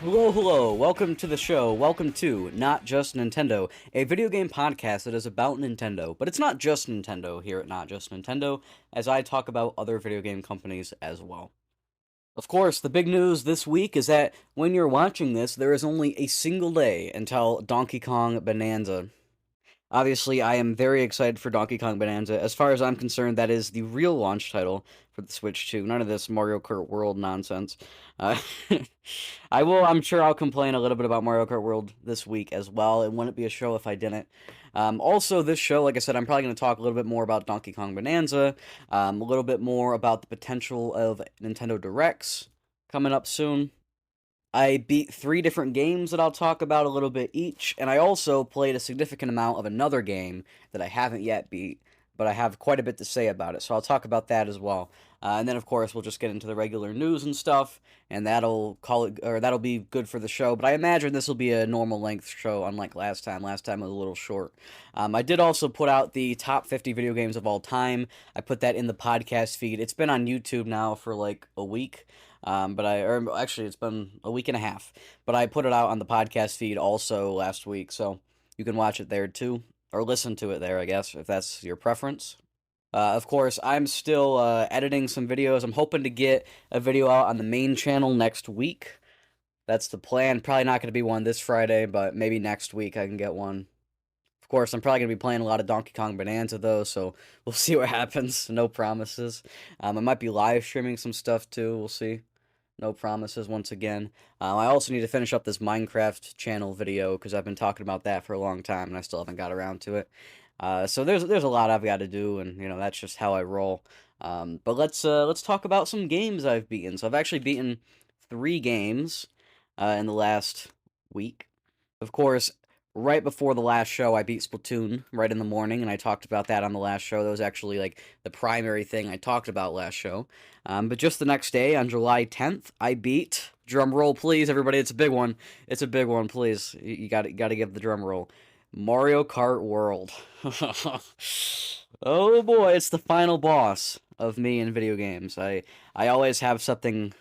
Hello, welcome to the show. Welcome to Not Just Nintendo, a video game podcast that is about Nintendo. But it's not just Nintendo here at Not Just Nintendo, as I talk about other video game companies as well. Of course, the big news this week is that when you're watching this, there is only a single day until Donkey Kong Bonanza. Obviously, I am very excited for Donkey Kong Bonanza. As far as I'm concerned, that is the real launch title for the Switch 2. None of this Mario Kart World nonsense. Uh, I'm sure I'll complain a little bit about Mario Kart World this week as well. It wouldn't be a show if I didn't. Also, this show, like I said, I'm probably going to talk a little bit more about Donkey Kong Bonanza, a little bit more about the potential of Nintendo Directs coming up soon. I beat 3 different games that I'll talk about a little bit each, and I also played a significant amount of another game that I haven't yet beat, but I have quite a bit to say about it, so I'll talk about that as well. And then, of course, we'll just get into the regular news and stuff, and that'll be good for the show. But I imagine this will be a normal length show, unlike last time. Last time it was a little short. I did also put out the top 50 video games of all time. I put that in the podcast feed. It's been on YouTube now for like a week. Actually, it's been a week and a half, but I put it out on the podcast feed also last week, so you can watch it there too, or listen to it there, I guess, if that's your preference. Of course, I'm still editing some videos. I'm hoping to get a video out on the main channel next week. That's the plan. Probably not going to be one this Friday, but maybe next week I can get one. Of course, I'm probably going to be playing a lot of Donkey Kong Bonanza, though, so we'll see what happens. No promises. I might be live streaming some stuff, too. We'll see. No promises once again. I also need to finish up this Minecraft channel video because I've been talking about that for a long time and I still haven't got around to it. So there's a lot I've got to do, and that's just how I roll. But let's talk about some games I've beaten. So I've actually beaten 3 games in the last week. Of course, right before the last show, I beat Splatoon right in the morning, and I talked about that on the last show. That was actually like the primary thing I talked about last show. But just the next day, on July 10th, I beat, drum roll please, everybody, it's a big one. It's a big one, please. You got to give the drum roll. Mario Kart World. Oh boy, it's the final boss of me in video games. I always have something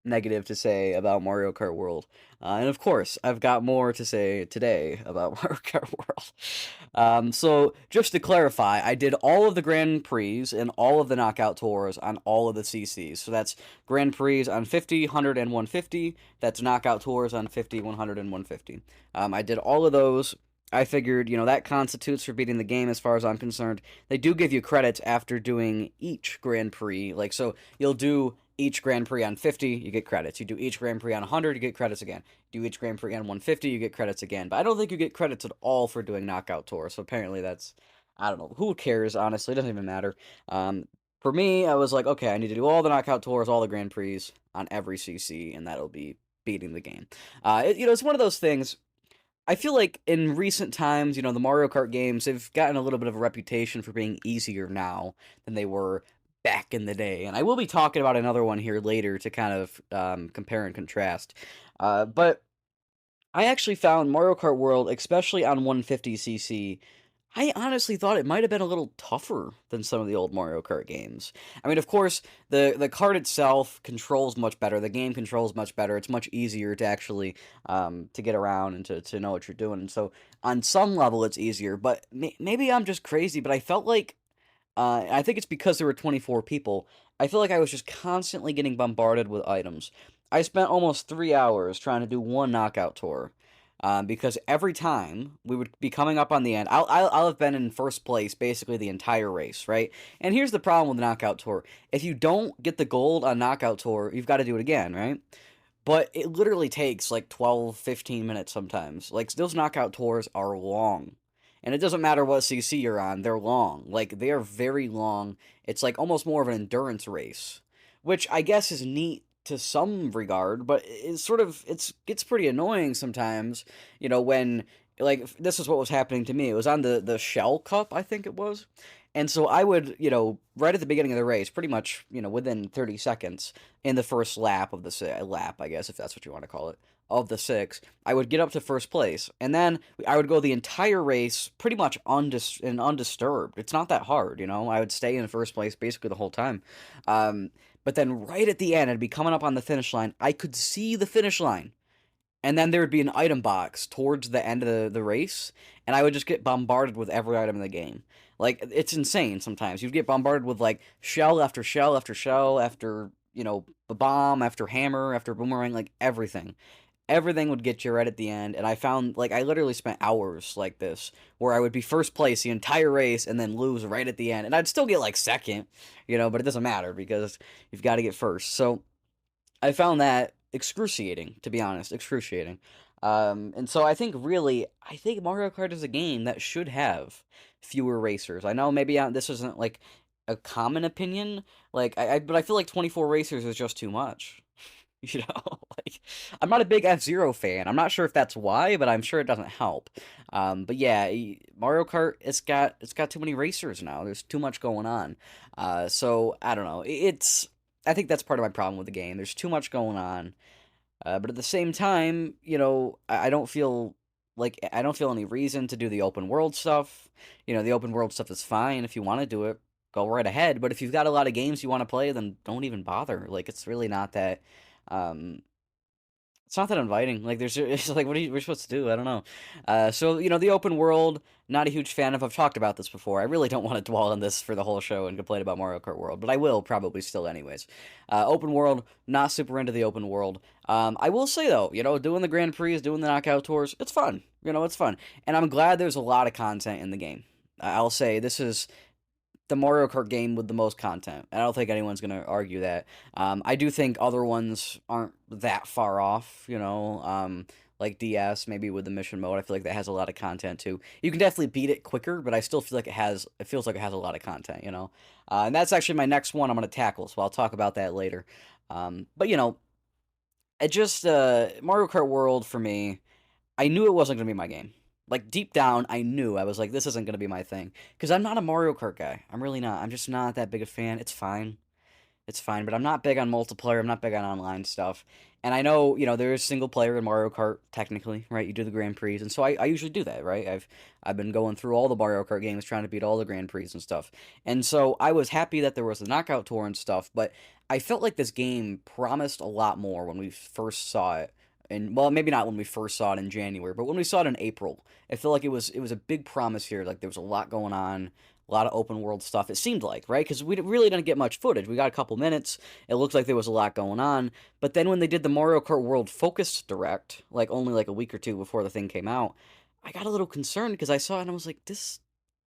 negative to say about Mario Kart World. And of course, I've got more to say today about Mario Kart World. So, just to clarify, I did all of the Grand Prix and all of the Knockout Tours on all of the CCs. So that's Grand Prix on 50, 100, and 150. That's Knockout Tours on 50, 100, and 150. I did all of those. I figured, that constitutes for beating the game as far as I'm concerned. They do give you credits after doing each Grand Prix. Like, so you'll do each Grand Prix on 50, you get credits. You do each Grand Prix on 100, you get credits again. You do each Grand Prix on 150, you get credits again. But I don't think you get credits at all for doing Knockout Tour. So apparently that's, I don't know. Who cares, honestly? It doesn't even matter. For me, I was like, okay, I need to do all the Knockout Tours, all the Grand Prix on every CC, and that'll be beating the game. It's one of those things. I feel like in recent times, the Mario Kart games, they've gotten a little bit of a reputation for being easier now than they were back in the day. And I will be talking about another one here later to kind of compare and contrast. But I actually found Mario Kart World, especially on 150cc, I honestly thought it might have been a little tougher than some of the old Mario Kart games. I mean, of course, the kart itself controls much better. The game controls much better. It's much easier to actually to get around and to know what you're doing. And so, on some level, it's easier. But maybe I'm just crazy. But I felt like I think it's because there were 24 people. I feel like I was just constantly getting bombarded with items. I spent almost 3 hours trying to do one knockout tour. Because every time we would be coming up on the end, I'll have been in first place basically the entire race, right? And here's the problem with the Knockout Tour. If you don't get the gold on Knockout Tour, you've got to do it again, right? But it literally takes like 12, 15 minutes sometimes. Like, those Knockout Tours are long. And it doesn't matter what CC you're on, they're long. Like, they are very long. It's like almost more of an endurance race, which I guess is neat to some regard, but it gets pretty annoying sometimes, when, like, this is what was happening to me. It was on the Shell Cup, I think it was. And so I would, right at the beginning of the race, pretty much, within 30 seconds in the first lap of the lap, I guess, if that's what you want to call it, of the 6, I would get up to first place. And then I would go the entire race pretty much undisturbed. It's not that hard, I would stay in first place basically the whole time. But then right at the end, I'd be coming up on the finish line. I could see the finish line. and then there would be an item box towards the end of the race, and I would just get bombarded with every item in the game. Like, it's insane sometimes. You'd get bombarded with, like, shell after shell after shell after, a bomb after hammer after boomerang, like, everything. Everything would get you right at the end, and I found, like, I literally spent hours like this, where I would be first place the entire race and then lose right at the end, and I'd still get, like, second, but it doesn't matter because you've got to get first. So I found that excruciating, to be honest, excruciating. And so I think Mario Kart is a game that should have fewer racers. I know maybe this isn't like a common opinion, but I feel like 24 racers is just too much. You know, like, I'm not a big F-Zero fan. I'm not sure if that's why, but I'm sure it doesn't help. But yeah, Mario Kart, it's got too many racers now. There's too much going on. So I don't know. I think that's part of my problem with the game. There's too much going on. But at the same time, I don't feel like I don't feel any reason to do the open world stuff. The open world stuff is fine if you want to do it. Go right ahead. But if you've got a lot of games you want to play, then don't even bother. Like, it's really not that. Um, it's not that inviting. Like, it's like, what are we're supposed to do? I don't know. So, the open world, not a huge fan of. I've talked about this before. I really don't want to dwell on this for the whole show and complain about Mario Kart World, but I will probably still anyways. Open world, not super into the open world. I will say, though, doing the Grand Prix, doing the knockout tours, it's fun. It's fun. And I'm glad there's a lot of content in the game. I'll say this is the Mario Kart game with the most content. I don't think anyone's going to argue that. I do think other ones aren't that far off, like DS, maybe with the mission mode. I feel like that has a lot of content too. You can definitely beat it quicker, but I still feel like it feels like it has a lot of content. And that's actually my next one I'm going to tackle, so I'll talk about that later. But, it just, Mario Kart World for me, I knew it wasn't going to be my game. Like, deep down, I knew. I was like, this isn't going to be my thing. Because I'm not a Mario Kart guy. I'm really not. I'm just not that big a fan. It's fine. It's fine. But I'm not big on multiplayer. I'm not big on online stuff. And I know, there is single player in Mario Kart, technically, right? You do the Grand Prix. And so I usually do that, right? I've been going through all the Mario Kart games, trying to beat all the Grand Prix and stuff. And so I was happy that there was the Knockout Tour and stuff. But I felt like this game promised a lot more when we first saw it. And, well, maybe not when we first saw it in January, but when we saw it in April, I feel like it was a big promise here. Like, there was a lot going on, a lot of open world stuff. It seemed like, right? Because we really didn't get much footage. We got a couple minutes. It looked like there was a lot going on. But then when they did the Mario Kart World Focus Direct, like only like a week or two before the thing came out, I got a little concerned because I saw it and I was like, this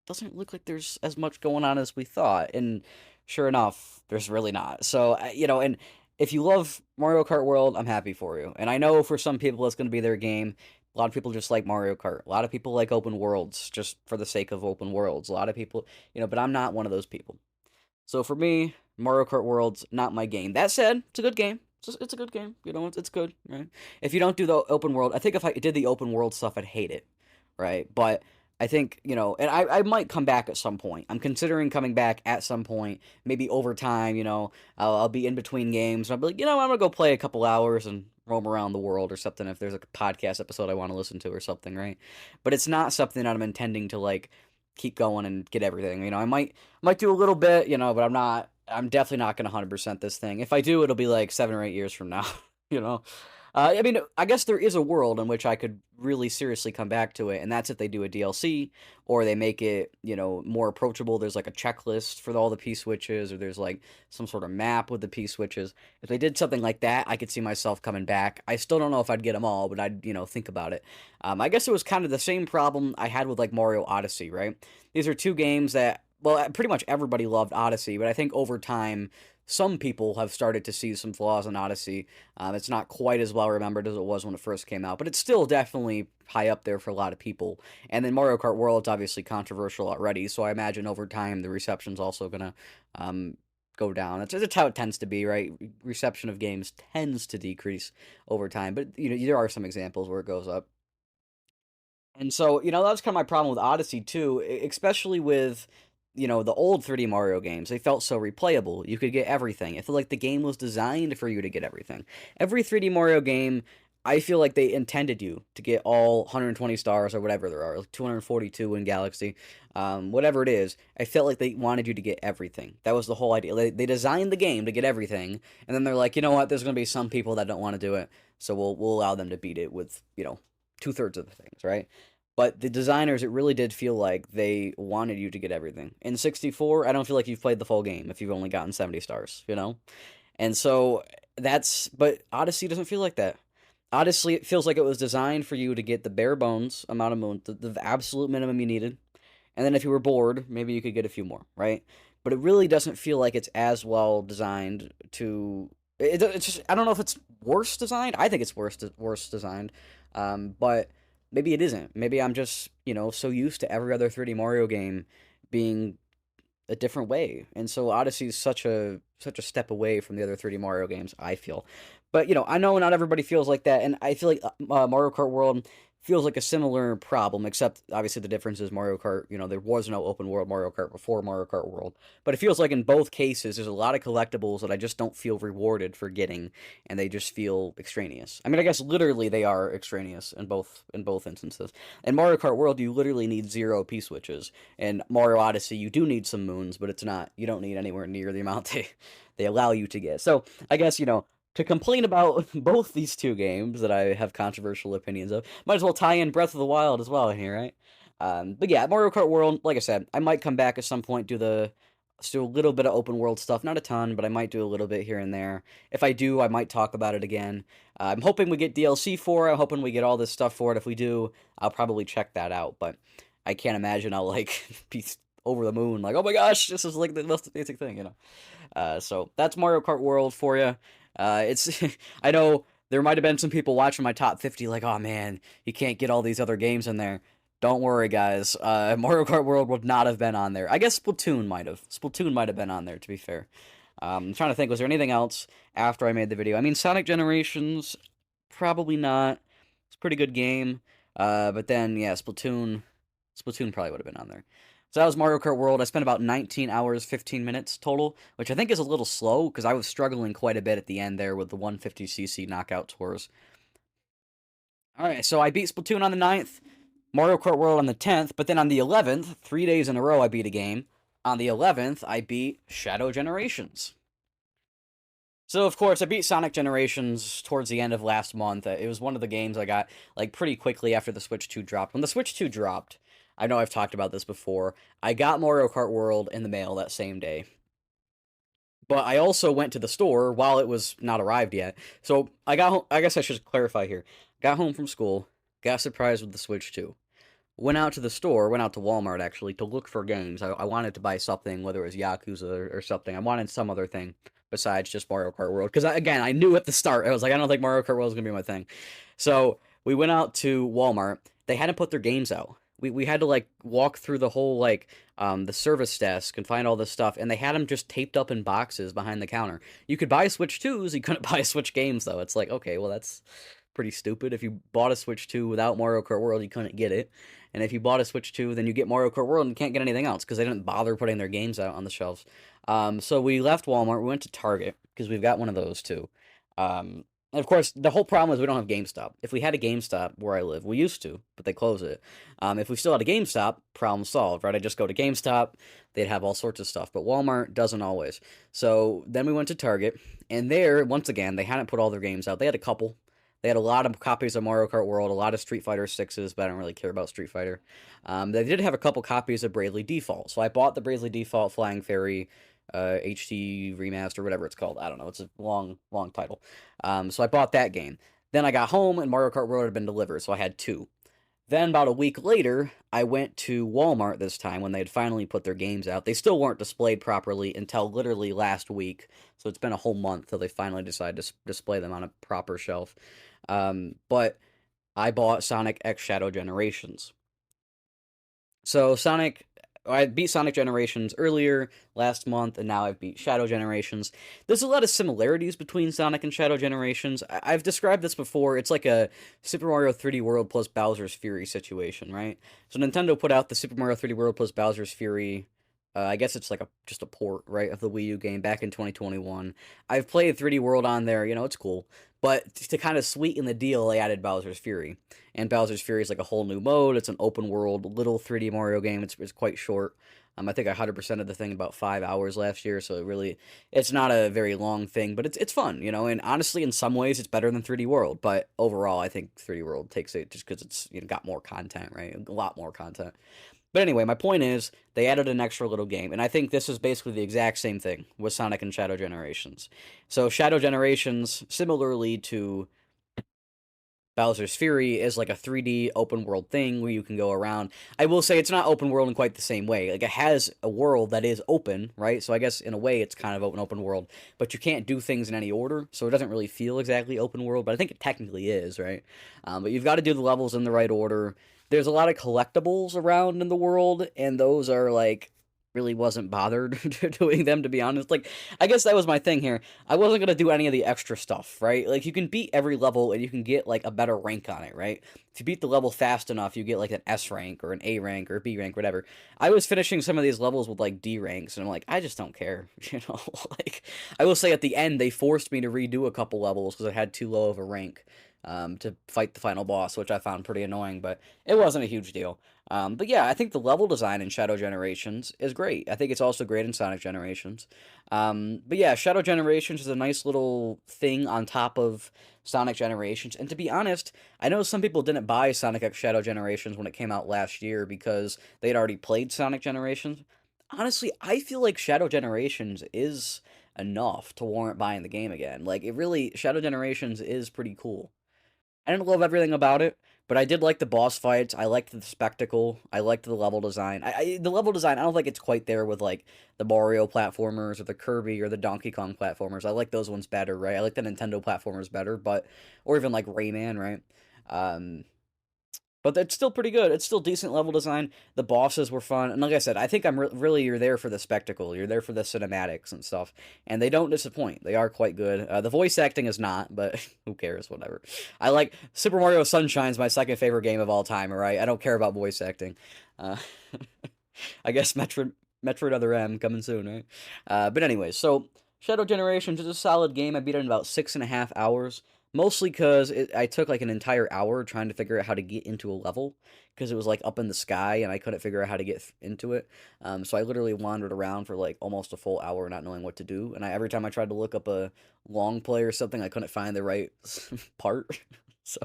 doesn't look like there's as much going on as we thought. And sure enough, there's really not. So, and if you love Mario Kart World, I'm happy for you. And I know for some people it's going to be their game. A lot of people just like Mario Kart. A lot of people like open worlds just for the sake of open worlds. A lot of people, but I'm not one of those people. So for me, Mario Kart World's not my game. That said, it's a good game. It's a good game. It's good, right? If you don't do the open world, I think if I did the open world stuff, I'd hate it, right? But I think, and I might come back at some point. I'm considering coming back at some point, maybe over time, I'll be in between games. I'll be like, I'm going to go play a couple hours and roam around the world or something if there's a podcast episode I want to listen to or something, right? But it's not something that I'm intending to, like, keep going and get everything. I might do a little bit, but I'm definitely not going to 100% this thing. If I do, it'll be like 7 or 8 years from now, you know? I guess there is a world in which I could really seriously come back to it, and that's if they do a DLC, or they make it, more approachable. There's like a checklist for all the P-switches, or there's like some sort of map with the P-switches. If they did something like that, I could see myself coming back. I still don't know if I'd get them all, but I'd, think about it. I guess it was kind of the same problem I had with like Mario Odyssey, right? These are two games that, well, pretty much everybody loved Odyssey, but I think over time, some people have started to see some flaws in Odyssey. It's not quite as well remembered as it was when it first came out, but it's still definitely high up there for a lot of people. And then Mario Kart World's obviously controversial already, so I imagine over time the reception's also gonna go down. That's how it tends to be, right? Reception of games tends to decrease over time, but there are some examples where it goes up. And so, that's kind of my problem with Odyssey too, especially with, the old 3D Mario games. They felt so replayable. You could get everything. I feel like the game was designed for you to get everything. Every 3D Mario game, I feel like they intended you to get all 120 stars or whatever there are, like 242 in Galaxy, whatever it is. I felt like they wanted you to get everything. That was the whole idea. They designed the game to get everything, and then they're like, you know what? There's going to be some people that don't want to do it, so we'll allow them to beat it with, 2/3 of the things, right? But the designers, it really did feel like they wanted you to get everything. In 64, I don't feel like you've played the full game if you've only gotten 70 stars, you know? And so but Odyssey doesn't feel like that. Odyssey, it feels like it was designed for you to get the bare bones amount of moon, the absolute minimum you needed. And then if you were bored, maybe you could get a few more, right? But it really doesn't feel like it's as well designed to. It's just, I don't know if it's worse designed. I think it's worse designed. But maybe it isn't. Maybe I'm just, so used to every other 3D Mario game being a different way. And so Odyssey is such a step away from the other 3D Mario games, I feel. But I know not everybody feels like that, and I feel like Mario Kart World feels like a similar problem, except obviously the difference is Mario Kart, there was no open world Mario Kart before Mario Kart World. But it feels like in both cases there's a lot of collectibles that I just don't feel rewarded for getting, and they just feel extraneous. I mean, I guess literally they are extraneous in both instances. In Mario Kart World, you literally need 0 P-switches. In Mario Odyssey, you do need some moons, but you don't need anywhere near the amount they allow you to get. So, I guess, to complain about both these two games that I have controversial opinions of, might as well tie in Breath of the Wild as well in here, right? But yeah, Mario Kart World, like I said, I might come back at some point, do a little bit of open world stuff, not a ton, but I might do a little bit here and there. If I do, I might talk about it again. I'm hoping we get DLC for it. I'm hoping we get all this stuff for it. If we do, I'll probably check that out, but I can't imagine I'll like be over the moon, like, oh my gosh, this is like the most basic thing. So that's Mario Kart World for you. It's I know there might have been some people watching my top 50 like, oh man, you can't get all these other games in there. Don't worry, guys. Mario Kart World would not have been on there. I guess Splatoon might have. Splatoon might have been on there, to be fair. I'm trying to think, was there anything else after I made the video? I mean, Sonic Generations, probably not. It's a pretty good game. But then, yeah, Splatoon probably would have been on there. So that was Mario Kart World. I spent about 19 hours, 15 minutes total, which I think is a little slow because I was struggling quite a bit at the end there with the 150cc knockout tours. Alright, so I beat Splatoon on the 9th, Mario Kart World on the 10th, but then on the 11th, 3 days in a row I beat a game. On the 11th, I beat Shadow Generations. So, of course, I beat Sonic Generations towards the end of last month. It was one of the games I got, like, pretty quickly after the Switch 2 dropped. When the Switch 2 dropped, I know I've talked about this before, I got Mario Kart World in the mail that same day. But I also went to the store while it was not arrived yet. So, I got home, I guess I should clarify here. Got home from school, got surprised with the Switch 2. Went out to the store, went out to Walmart, actually, to look for games. I wanted to buy something, whether it was Yakuza or something. I wanted some other thing besides just Mario Kart World. Because, again, I knew at the start, I was like, I don't think Mario Kart World is going to be my thing. So, we went out to Walmart. They hadn't put their games out. We had to, like, walk through the whole, like, the service desk and find all this stuff. And they had them just taped up in boxes behind the counter. You could buy Switch 2s. You couldn't buy Switch games, though. It's like, okay, well, that's pretty stupid. If you bought a Switch 2 without Mario Kart World, you couldn't get it. And if you bought a Switch 2, then you get Mario Kart World and can't get anything else because they didn't bother putting their games out on the shelves. So we left Walmart. We went to Target because we've got one of those too. And of course, the whole problem is we don't have GameStop. If we had a GameStop where I live, we used to, but they closed it. If we still had a GameStop, problem solved, right? I'd just go to GameStop. They'd have all sorts of stuff, but Walmart doesn't always. So then we went to Target, and there, once again, they hadn't put all their games out. They had a couple. They had a lot of copies of Mario Kart World, a lot of Street Fighter 6s, but I don't really care about Street Fighter. They did have a couple copies of Bravely Default, so I bought the Bravely Default Flying Fairy HD Remaster, whatever it's called. I don't know. It's a long, long title. So I bought that game. Then I got home, and Mario Kart World had been delivered, so I had two. Then about a week later, I went to Walmart this time when they had finally put their games out. They still weren't displayed properly until literally last week, so it's been a whole month till they finally decided to display them on a proper shelf. But I bought Sonic X Shadow Generations. So I beat Sonic Generations earlier last month, and now I've beat Shadow Generations. There's a lot of similarities between Sonic and Shadow Generations. I've described this before. It's like a Super Mario 3D World plus Bowser's Fury situation, right? So Nintendo put out the Super Mario 3D World plus Bowser's Fury I guess it's like a just a port, right, of the Wii U game back in 2021. I've played 3D World on there, it's cool. But to kind of sweeten the deal, they added Bowser's Fury. And Bowser's Fury is like a whole new mode. It's an open world, little 3D Mario game. It's quite short. I think I 100% of the thing in about 5 hours last year, so it's not a very long thing, but it's fun, And honestly, in some ways, it's better than 3D World. But overall, I think 3D World takes it just because it's got more content, right? A lot more content. But anyway, my point is they added an extra little game, and I think this is basically the exact same thing with Sonic and Shadow Generations. So Shadow Generations, similarly to Bowser's Fury, is like a 3D open world thing where you can go around. I will say it's not open world in quite the same way. Like it has a world that is open, right? So I guess in a way it's kind of open world, but you can't do things in any order, so it doesn't really feel exactly open world. But I think it technically is, right? But you've got to do the levels in the right order. There's a lot of collectibles around in the world, and those are like really wasn't bothered doing them, to be honest. Like, I guess that was my thing here. I wasn't gonna do any of the extra stuff, right? Like, you can beat every level and you can get like a better rank on it, right? If you beat the level fast enough, you get like an S rank or an A rank or a B rank, whatever. I was finishing some of these levels with like D ranks, and I'm like, I just don't care, Like, I will say at the end they forced me to redo a couple levels because I had too low of a rank. To fight the final boss, which I found pretty annoying, but it wasn't a huge deal. But yeah, I think the level design in Shadow Generations is great. I think it's also great in Sonic Generations. But yeah, Shadow Generations is a nice little thing on top of Sonic Generations. And to be honest, I know some people didn't buy Sonic X Shadow Generations when it came out last year because they'd already played Sonic Generations. Honestly, I feel like Shadow Generations is enough to warrant buying the game again. Like, it really, Shadow Generations is pretty cool. I didn't love everything about it, but I did like the boss fights. I liked the spectacle. I liked the level design. The level design, I don't think it's quite there with like the Mario platformers or the Kirby or the Donkey Kong platformers. I like those ones better, right? I like the Nintendo platformers better, but or even like Rayman, right? Um, but it's still pretty good. It's still decent level design. The bosses were fun, and like I said, I think really you're there for the spectacle. You're there for the cinematics and stuff, and they don't disappoint. They are quite good. The voice acting is not, but who cares? Whatever. I like Super Mario Sunshine's my second favorite game of all time. All right, I don't care about voice acting. Uh, I guess Metroid Other M coming soon, right? But anyways, so Shadow Generations is a solid game. I beat it in about 6.5 hours. Mostly because I took like an entire hour trying to figure out how to get into a level because it was like up in the sky and I couldn't figure out how to get into it. So I literally wandered around for like almost a full hour not knowing what to do. And every time I tried to look up a long play or something, I couldn't find the right part. So,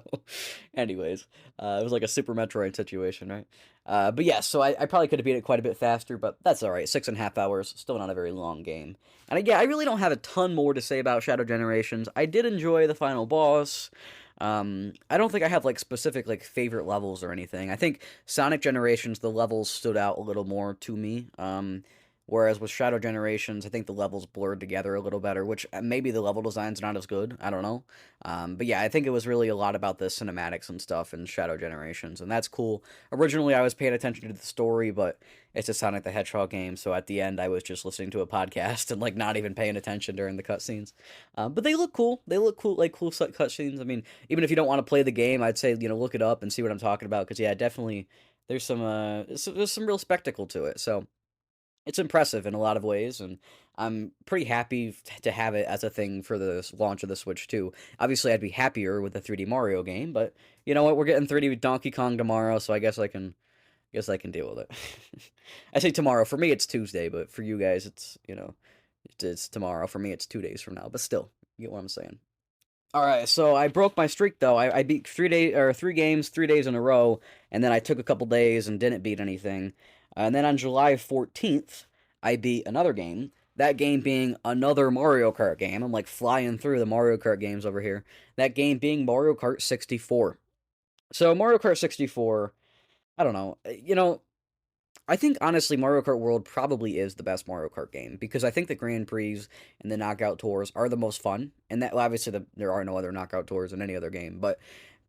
anyways, it was like a Super Metroid situation, right? But yeah, so I probably could have beat it quite a bit faster, but that's all right. 6.5 hours, still not a very long game. And yeah, I really don't have a ton more to say about Shadow Generations. I did enjoy the final boss. I don't think I have like specific like favorite levels or anything. I think Sonic Generations the levels stood out a little more to me. Whereas with Shadow Generations, I think the levels blurred together a little better, which maybe the level design's not as good. I don't know. But yeah, I think it was really a lot about the cinematics and stuff in Shadow Generations, and that's cool. Originally, I was paying attention to the story, but it's a Sonic the Hedgehog game, so at the end, I was just listening to a podcast and like not even paying attention during the cutscenes. But they look cool. They look cool, like cool cutscenes. I mean, even if you don't want to play the game, I'd say look it up and see what I'm talking about, because yeah, definitely there's some real spectacle to it. So it's impressive in a lot of ways, and I'm pretty happy to have it as a thing for the launch of the Switch too. Obviously, I'd be happier with a 3D Mario game, but you know what? We're getting 3D Donkey Kong tomorrow, so I guess I can deal with it. I say tomorrow. For me, it's Tuesday, but for you guys, it's tomorrow. For me, it's 2 days from now. But still, you get what I'm saying. All right, so I broke my streak though. I beat 3 games 3 days in a row, and then I took a couple days and didn't beat anything. And then on July 14th, I beat another game. That game being another Mario Kart game. I'm like flying through the Mario Kart games over here. That game being Mario Kart 64. So Mario Kart 64, I don't know. I think honestly Mario Kart World probably is the best Mario Kart game because I think the Grand Prix and the knockout tours are the most fun, and that well, obviously there are no other knockout tours in any other game. But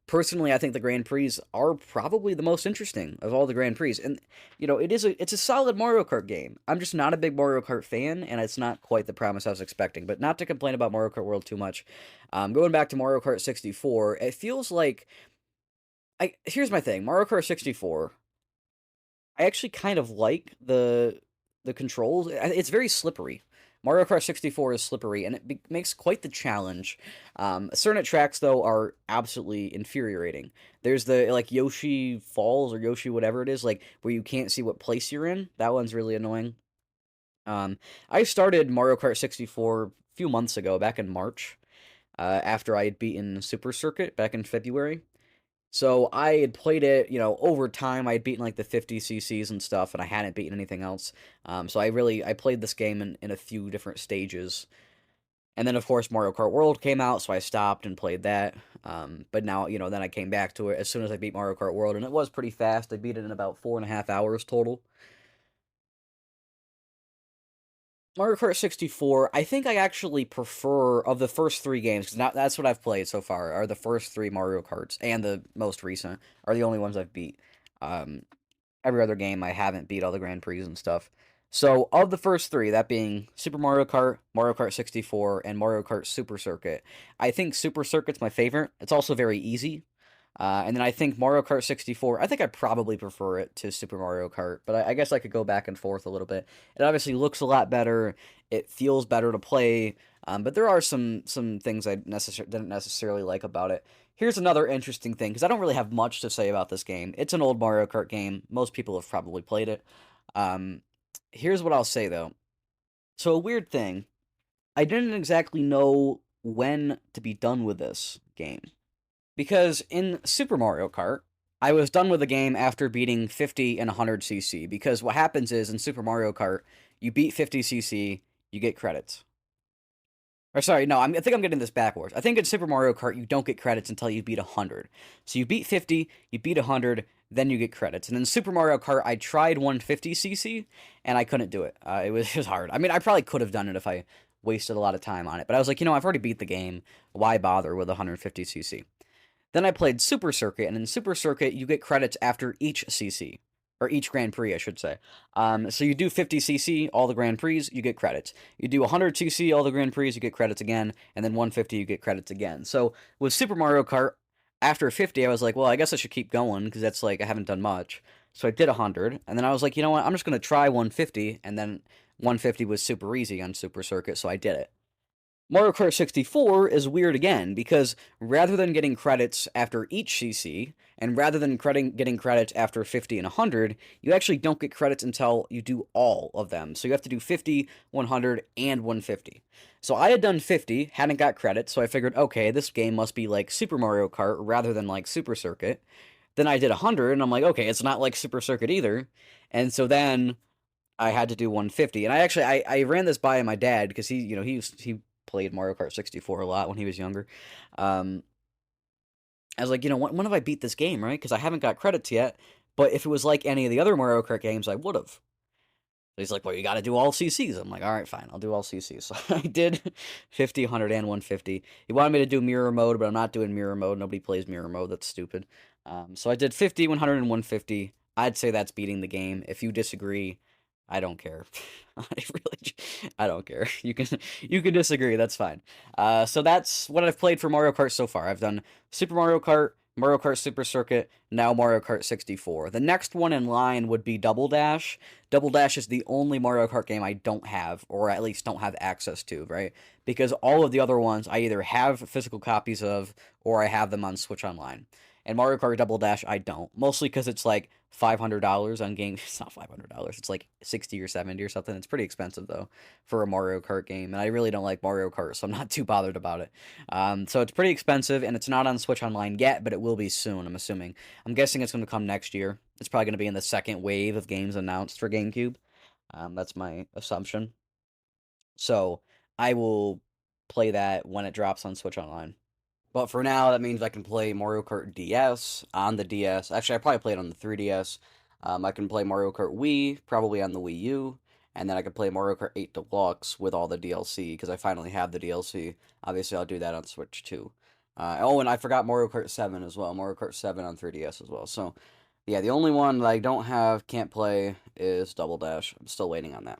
personally, I think the Grand Prix are probably the most interesting of all the Grand Prix, and it's a solid Mario Kart game. I'm just not a big Mario Kart fan, and it's not quite the promise I was expecting. But not to complain about Mario Kart World too much. Going back to Mario Kart 64, it feels like here's my thing, Mario Kart 64. I actually kind of like the controls, it's very slippery. Mario Kart 64 is slippery, and it makes quite the challenge. Certain tracks, though, are absolutely infuriating. There's the, like, Yoshi Falls, or Yoshi whatever it is, like, where you can't see what place you're in. That one's really annoying. Um, I started Mario Kart 64 a few months ago, back in March, after I had beaten Super Circuit back in February. So I had played it, over time. I had beaten like the 50 CCs and stuff, and I hadn't beaten anything else. So I played this game in a few different stages. And then, of course, Mario Kart World came out, so I stopped and played that. But now, then I came back to it as soon as I beat Mario Kart World, and it was pretty fast. I beat it in about 4.5 hours total. Mario Kart 64, I think I actually prefer, of the first three games, because that's what I've played so far, are the first three Mario Karts, and the most recent, are the only ones I've beat. Um, every other game I haven't beat all the Grand Prix and stuff. So, of the first three, that being Super Mario Kart 64, and Mario Kart Super Circuit, I think Super Circuit's my favorite. It's also very easy. And then I think Mario Kart 64, I think I probably prefer it to Super Mario Kart, but I guess I could go back and forth a little bit. It obviously looks a lot better, it feels better to play, but there are some things I didn't necessarily like about it. Here's another interesting thing, because I don't really have much to say about this game. It's an old Mario Kart game. Most people have probably played it. Um, Here's what I'll say, though. So, a weird thing, I didn't exactly know when to be done with this game. Because in Super Mario Kart, I was done with the game after beating 50 and 100cc. Because what happens is in Super Mario Kart, you beat 50cc, you get credits. Or sorry, no, I think I'm getting this backwards. I think in Super Mario Kart, you don't get credits until you beat 100. So you beat 50, you beat 100, then you get credits. And in Super Mario Kart, I tried 150cc, and I couldn't do it. It was hard. I mean, I probably could have done it if I wasted a lot of time on it. But I was like, I've already beat the game. Why bother with 150cc? Then I played Super Circuit, and in Super Circuit, you get credits after each CC, or each Grand Prix, I should say. So you do 50cc, all the Grand Prix, you get credits. You do 100cc, all the Grand Prix, you get credits again, and then 150, you get credits again. So with Super Mario Kart, after 50, I was like, well, I guess I should keep going, because that's like, I haven't done much. So I did 100, and then I was like, you know what, I'm just going to try 150, and then 150 was super easy on Super Circuit, so I did it. Mario Kart 64 is weird again because rather than getting credits after each CC, and rather than getting credits after 50 and 100, you actually don't get credits until you do all of them. So you have to do 50, 100, and 150. So I had done 50, hadn't got credits, so I figured, okay, this game must be like Super Mario Kart rather than like Super Circuit. Then I did 100, and I'm like, okay, it's not like Super Circuit either. And so then I had to do 150, and I ran this by my dad because he played Mario Kart 64 a lot when he was younger. Um, I was like, when have I beat this game, right? Because I haven't got credits yet. But if it was like any of the other Mario Kart games, I would have. He's like, well, you got to do all CCs. I'm like, all right, fine, I'll do all CCs. So I did 50, 100, and 150. He wanted me to do mirror mode, but I'm not doing mirror mode. Nobody plays mirror mode. That's stupid. So I did 50, 100, and 150. I'd say that's beating the game. If you disagree, I don't care. I don't care. You can disagree. That's fine. So that's what I've played for Mario Kart so far. I've done Super Mario Kart, Mario Kart Super Circuit, now Mario Kart 64. The next one in line would be Double Dash. Double Dash is the only Mario Kart game I don't have, or at least don't have access to, right? Because all of the other ones I either have physical copies of, or I have them on Switch Online. And Mario Kart Double Dash, I don't. Mostly because it's like $500 on games. It's not $500. It's like 60 or 70 or something. It's pretty expensive, though, for a Mario Kart game. And I really don't like Mario Kart, so I'm not too bothered about it. So it's pretty expensive, and it's not on Switch Online yet, but it will be soon, I'm assuming. I'm guessing it's going to come next year. It's probably going to be in the second wave of games announced for GameCube. That's my assumption. So I will play that when it drops on Switch Online. But for now, that means I can play Mario Kart DS on the DS. Actually, I probably play it on the 3DS. I can play Mario Kart Wii, probably on the Wii U. And then I can play Mario Kart 8 Deluxe with all the DLC, because I finally have the DLC. Obviously, I'll do that on Switch too. Oh, and I forgot Mario Kart 7 as well. Mario Kart 7 on 3DS as well. So, yeah, the only one that I don't have, can't play, is Double Dash. I'm still waiting on that.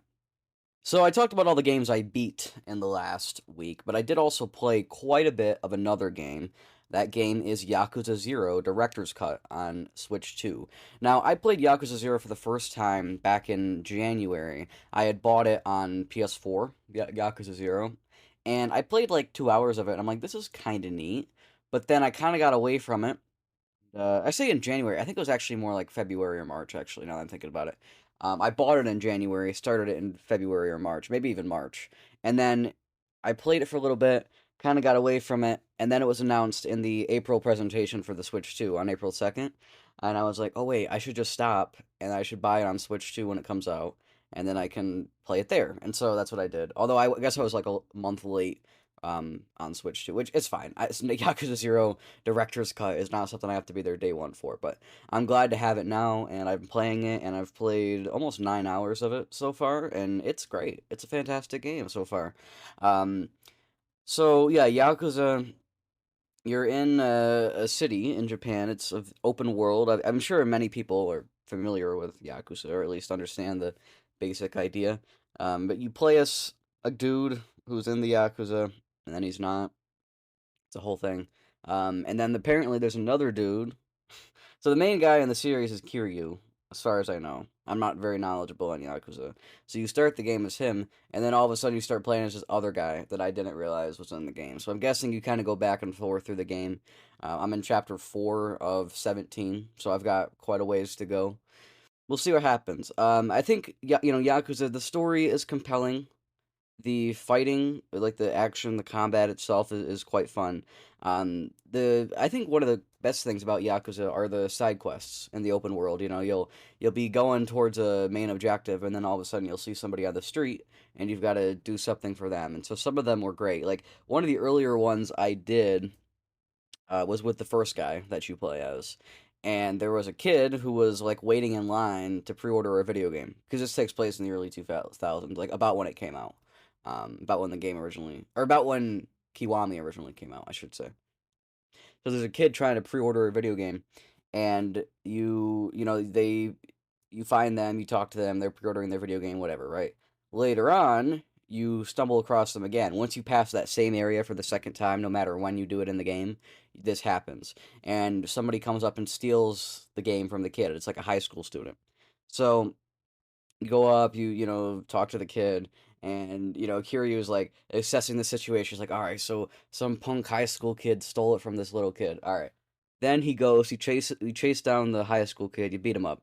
So I talked about all the games I beat in the last week, but I did also play quite a bit of another game That game is Yakuza 0 Director's Cut on Switch 2. Now, I played Yakuza 0 for the first time back in January. I had bought it on PS4, Yakuza 0, and I played like 2 hours of it, and I'm like, this is kind of neat. But then I kind of got away from it. I say in January. I think it was actually more like February or March, actually, now that I'm thinking about it. I bought it in January, started it in February or March, maybe even March. And then I played it for a little bit, kind of got away from it, and then it was announced in the April presentation for the Switch 2 on April 2nd. And I was like, oh, wait, I should just stop and I should buy it on Switch 2 when it comes out, and then I can play it there. And so that's what I did. Although I guess I was like a month late on Switch 2, which is fine. Yakuza 0 Director's Cut is not something I have to be there day one for, but I'm glad to have it now, and I'm playing it, and I've played almost 9 hours of it so far, and it's great. It's a fantastic game so far. Um, so yeah, Yakuza, you're in a city in Japan. It's an open world. I'm sure many people are familiar with Yakuza, or at least understand the basic idea. But you play as a dude who's in the Yakuza, and then he's not. It's a whole thing. And then apparently there's another dude. So the main guy in the series is Kiryu, as far as I know. I'm not very knowledgeable on Yakuza. So you start the game as him, and then all of a sudden you start playing as this other guy that I didn't realize was in the game. So I'm guessing you kind of go back and forth through the game. I'm in chapter 4 of 17, so I've got quite a ways to go. We'll see what happens. I think, Yakuza, the story is compelling. The fighting, like the action, the combat itself is quite fun. The I think one of the best things about Yakuza are the side quests in the open world. You'll be going towards a main objective, and then all of a sudden you'll see somebody on the street, and you've got to do something for them. And so some of them were great. Like one of the earlier ones I did was with the first guy that you play as. And there was a kid who was like waiting in line to pre-order a video game because this takes place in the early 2000s, like about when it came out, about when the game originally, or about when Kiwami originally came out, I should say. So there's a kid trying to pre-order a video game, and you find them, you talk to them, they're pre-ordering their video game, whatever, right? Later on, you stumble across them again. Once you pass that same area for the second time, no matter when you do it in the game, this happens. And somebody comes up and steals the game from the kid. It's like a high school student. So you go up, talk to the kid, and Kiryu is like assessing the situation. He's like, all right, so some punk high school kid stole it from this little kid. All right. Then he goes, you chase down the high school kid, you beat him up.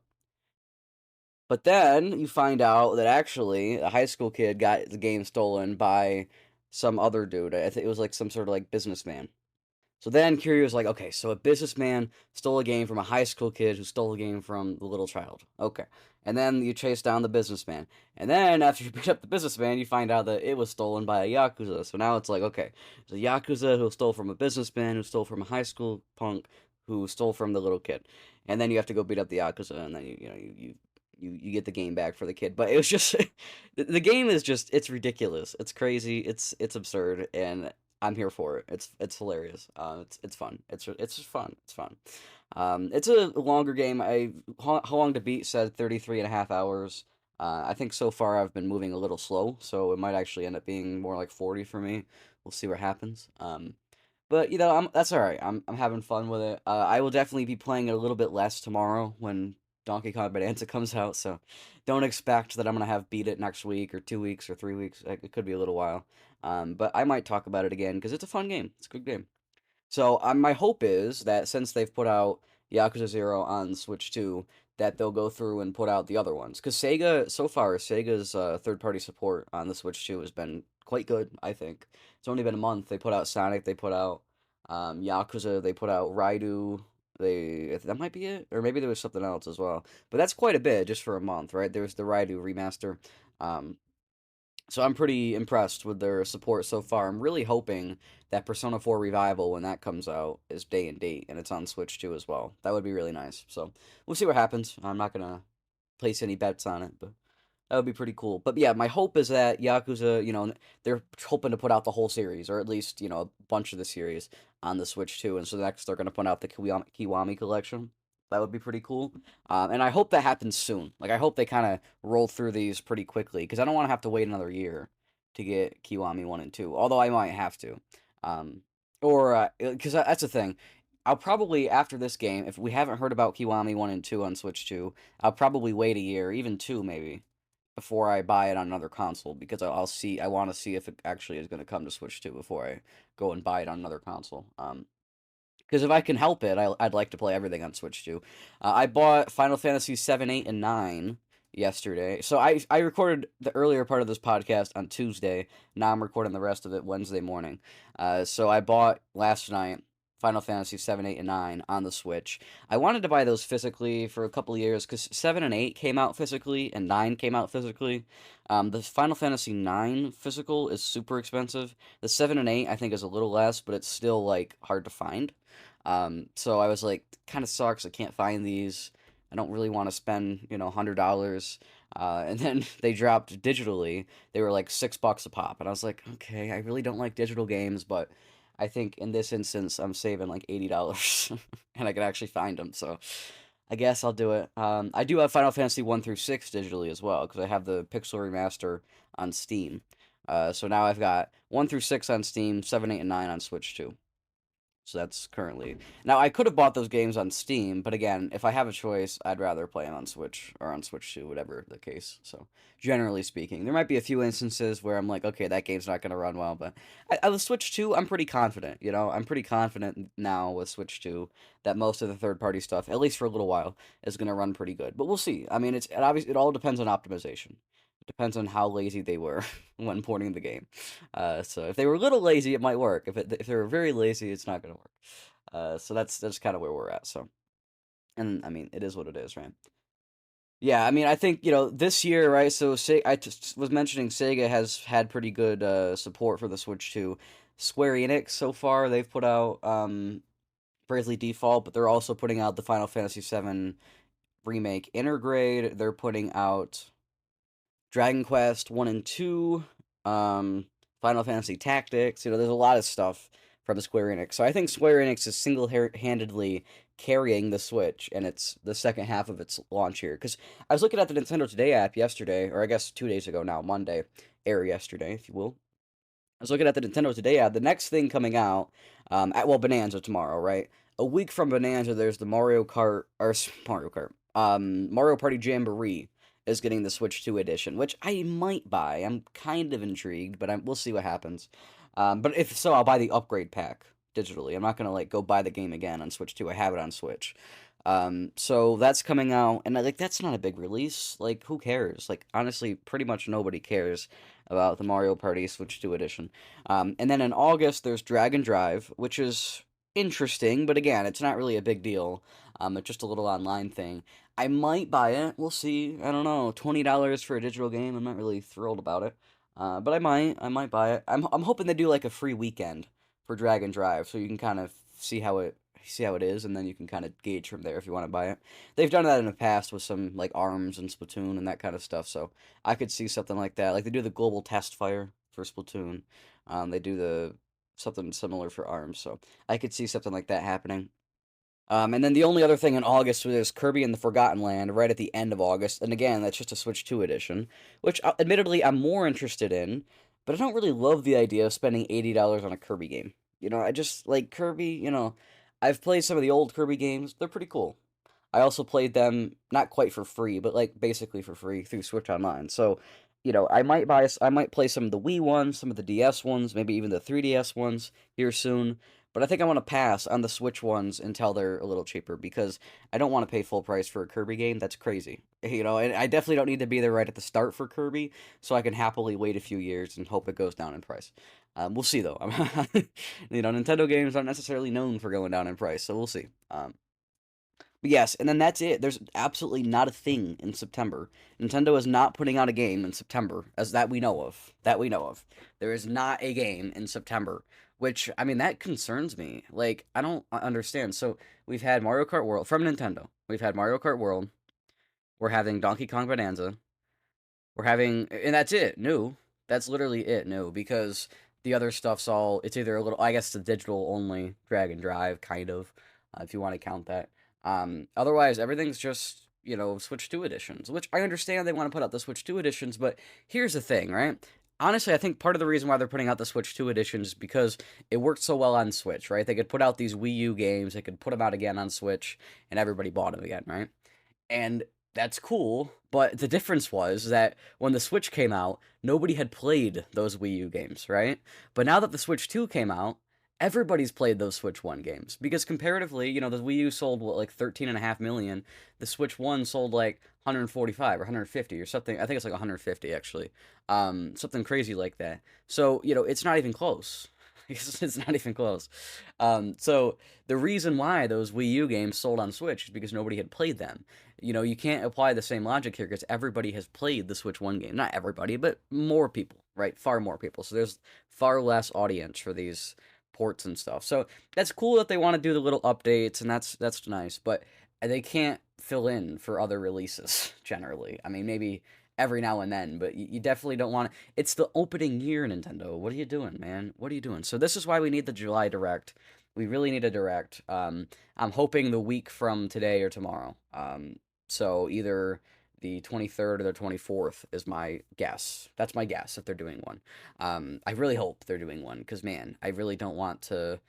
But then you find out that actually a high school kid got the game stolen by some other dude. I think it was like some sort of like businessman. So then Kiryu's like, okay, so a businessman stole a game from a high school kid who stole a game from the little child. Okay. And then you chase down the businessman. And then after you beat up the businessman, you find out that it was stolen by a Yakuza. So now it's like, okay, there's a Yakuza who stole from a businessman who stole from a high school punk who stole from the little kid. And then you have to go beat up the Yakuza, and then you get the game back for the kid. But it was just the game is just it's ridiculous. It's crazy. It's absurd, and I'm here for it. It's hilarious. It's fun. It's just fun. It's fun. It's a longer game. How long to beat said 33 and a half hours. I think so far I've been moving a little slow, so it might actually end up being more like 40 for me. We'll see what happens. But that's all right. I'm having fun with it. I will definitely be playing it a little bit less tomorrow when Donkey Kong Bonanza comes out. So don't expect that I'm gonna have beat it next week or 2 weeks or 3 weeks. It could be a little while. But I might talk about it again because it's a fun game. It's a good game. So my hope is that since they've put out Yakuza 0 on Switch 2, that they'll go through and put out the other ones. Because Sega's third-party support on the Switch 2 has been quite good, I think. It's only been a month. They put out Sonic, they put out Yakuza, they put out Raidu. That might be it, or maybe there was something else as well. But that's quite a bit just for a month, right? There's the Raidu remaster. Um, so I'm pretty impressed with their support so far. I'm really hoping that Persona 4 Revival, when that comes out, is day and date, and it's on Switch 2 as well. That would be really nice. So we'll see what happens. I'm not gonna place any bets on it, but that would be pretty cool. But yeah, my hope is that Yakuza, they're hoping to put out the whole series, or at least, a bunch of the series on the Switch too. And so next they're going to put out the Kiwami collection. That would be pretty cool. And I hope that happens soon. Like, I hope they kind of roll through these pretty quickly, because I don't want to have to wait another year to get Kiwami 1 and 2. Although I might have to. Um, Or because that's the thing. I'll probably after this game, if we haven't heard about Kiwami 1 and 2 on Switch 2, I'll probably wait a year, even 2 maybe, before I buy it on another console because I'll see I want to see if it actually is going to come to Switch 2 before I go and buy it on another console. Because if I can help it, I'd like to play everything on Switch too. I bought Final Fantasy 7, 8, and 9 yesterday. So I recorded the earlier part of this podcast on Tuesday. Now I'm recording the rest of it Wednesday morning. So I bought last night Final Fantasy 7, 8, and 9 on the Switch. I wanted to buy those physically for a couple of years because 7 and 8 came out physically and 9 came out physically. The Final Fantasy 9 physical is super expensive. The 7 and 8 I think is a little less, but it's still like hard to find. So I was like, kind of sucks. I can't find these. I don't really want to spend, $100. And then they dropped digitally. They were like $6 a pop, and I was like, okay, I really don't like digital games, but I think in this instance, I'm saving like $80, and I can actually find them. So I guess I'll do it. I do have Final Fantasy 1 through 6 digitally as well because I have the Pixel Remaster on Steam. So now I've got 1 through 6 on Steam, 7, 8, and 9 on Switch too. So that's currently. Now, I could have bought those games on Steam, but again, if I have a choice, I'd rather play them on Switch or on Switch 2, whatever the case. So, generally speaking, there might be a few instances where I'm like, okay, that game's not going to run well, but with Switch 2, I'm pretty confident. I'm pretty confident now with Switch 2 that most of the third party stuff, at least for a little while, is going to run pretty good. But we'll see. I mean, it all depends on optimization. It depends on how lazy they were when porting the game. So if they were a little lazy, it might work. If they were very lazy, it's not gonna work. So that's kind of where we're at. So, and I mean, it is what it is, right? Yeah, I mean, I think this year, right? So I just was mentioning Sega has had pretty good support for the Switch too. Square Enix so far they've put out Bravely Default, but they're also putting out the Final Fantasy VII remake Intergrade. They're putting out Dragon Quest 1 and 2, um, Final Fantasy Tactics. There's a lot of stuff from Square Enix. So I think Square Enix is single-handedly carrying the Switch, and it's the second half of its launch here. Because I was looking at the Nintendo Today app yesterday, or I guess 2 days ago now, Monday, air yesterday, if you will. I was looking at the Nintendo Today ad. The next thing coming out, Bonanza tomorrow, right? A week from Bonanza, there's the Mario Kart or Mario Kart, Mario Party Jamboree is getting the Switch 2 edition, which I might buy. I'm kind of intrigued, but we'll see what happens. But if so, I'll buy the upgrade pack digitally. I'm not gonna like go buy the game again on Switch 2. I have it on Switch. So that's coming out, and like that's not a big release. Like, who cares? Like, honestly, pretty much nobody cares about the Mario Party Switch 2 edition. And then in August, there's Dragon Drive, which is interesting, but again, it's not really a big deal. It's just a little online thing. I might buy it. We'll see. I don't know. $20 for a digital game. I'm not really thrilled about it. But I might. I might buy it. I'm hoping they do like a free weekend for Dragon Drive, so you can kind of see how it is, and then you can kind of gauge from there if you want to buy it. They've done that in the past with some like Arms and Splatoon and that kind of stuff, so I could see something like that. Like they do the global test fire for Splatoon, they do the something similar for Arms, so I could see something like that happening. And then the only other thing in August was Kirby and the Forgotten Land right at the end of August, and again that's just a Switch 2 edition, which admittedly I'm more interested in, but I don't really love the idea of spending $80 on a Kirby game. I just like Kirby. I've played some of the old Kirby games. They're pretty cool. I also played them not quite for free, but like basically for free through Switch Online. So, I might play some of the Wii ones, some of the DS ones, maybe even the 3DS ones here soon. But I think I want to pass on the Switch ones until they're a little cheaper because I don't want to pay full price for a Kirby game. That's crazy. And I definitely don't need to be there right at the start for Kirby, so I can happily wait a few years and hope it goes down in price. We'll see though. Nintendo games aren't necessarily known for going down in price, so we'll see. But yes, and then that's it. There's absolutely not a thing in September. Nintendo is not putting out a game in September, as that we know of. That we know of. There is not a game in September, which I mean that concerns me. Like I don't understand. So we've had Mario Kart World from Nintendo. We've had Mario Kart World. We're having Donkey Kong Bonanza. We're having, and that's it. New. That's literally it. New because the other stuff's all. It's either a little. I guess the digital only Drag and Drive kind of, if you want to count that. Otherwise, everything's just Switch 2 editions, which I understand they want to put out the Switch 2 editions, but here's the thing, right? Honestly, I think part of the reason why they're putting out the Switch 2 edition is because it worked so well on Switch, right? They could put out these Wii U games, they could put them out again on Switch, and everybody bought them again, right? And that's cool, but the difference was that when the Switch came out, nobody had played those Wii U games, right? But now that the Switch 2 came out, everybody's played those Switch 1 games. Because comparatively, the Wii U sold, what, like 13.5 million. The Switch 1 sold like 145 or 150 or something. I think it's like 150, actually. Something crazy like that. So, it's not even close. It's not even close. So the reason why those Wii U games sold on Switch is because nobody had played them. You can't apply the same logic here because everybody has played the Switch 1 game. Not everybody, but more people, right? Far more people. So there's far less audience for these ports and stuff. So that's cool that they want to do the little updates, and that's nice, but they can't fill in for other releases generally. I mean, maybe every now and then, but you definitely don't want to. It's the opening year, Nintendo. What are you doing, man? What are you doing? So this is why we need the July Direct. We really need a Direct. I'm hoping the week from today or tomorrow. So either the 23rd or the 24th is my guess. That's my guess if they're doing one. I really hope they're doing one because man, I really don't want to.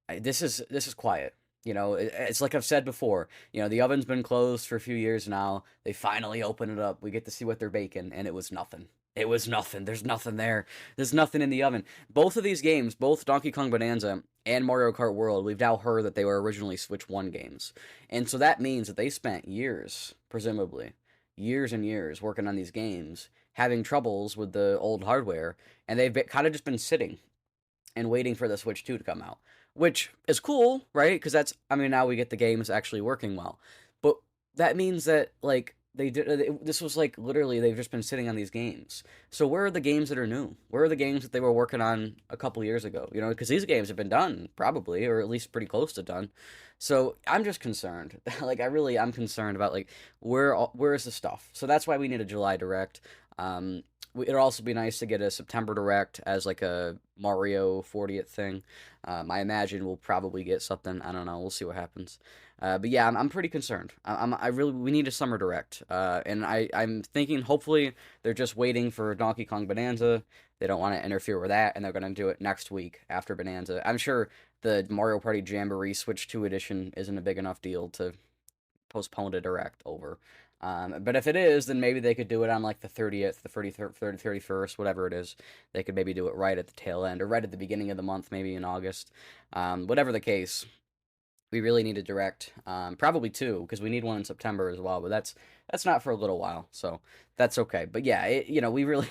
This is quiet. It's like I've said before. The oven's been closed for a few years now. They finally open it up. We get to see what they're baking, and it was nothing. It was nothing. There's nothing there. There's nothing in the oven. Both of these games, both Donkey Kong Bonanza and Mario Kart World, we've now heard that they were originally Switch 1 games. And so that means that they spent years, presumably, years and years working on these games, having troubles with the old hardware, and they've kind of just been sitting and waiting for the Switch 2 to come out, which is cool, right? Because I mean, now we get the games actually working well. But that means that, like, this was like literally they've just been sitting on these games. So where are the games that are new? Where are the games that they were working on a couple years ago? Because these games have been done, probably, or at least pretty close to done. So I'm just concerned. Like, I'm concerned about, like, where is the stuff? So that's why we need a July Direct. It'd also be nice to get a September Direct as like a Mario 40th thing. I imagine we'll probably get something. I don't know. We'll see what happens. But yeah, I'm pretty concerned. We need a summer Direct. And I'm thinking hopefully they're just waiting for Donkey Kong Bonanza. They don't want to interfere with that, and they're going to do it next week after Bonanza. I'm sure the Mario Party Jamboree Switch 2 edition isn't a big enough deal to postpone a Direct over. But if it is, then maybe they could do it on like the 30th, the 31st, whatever it is. They could maybe do it right at the tail end or right at the beginning of the month, maybe in August. Whatever the case, we really need a Direct. Probably two, because we need one in September as well. But that's not for a little while, so that's okay. But yeah, we really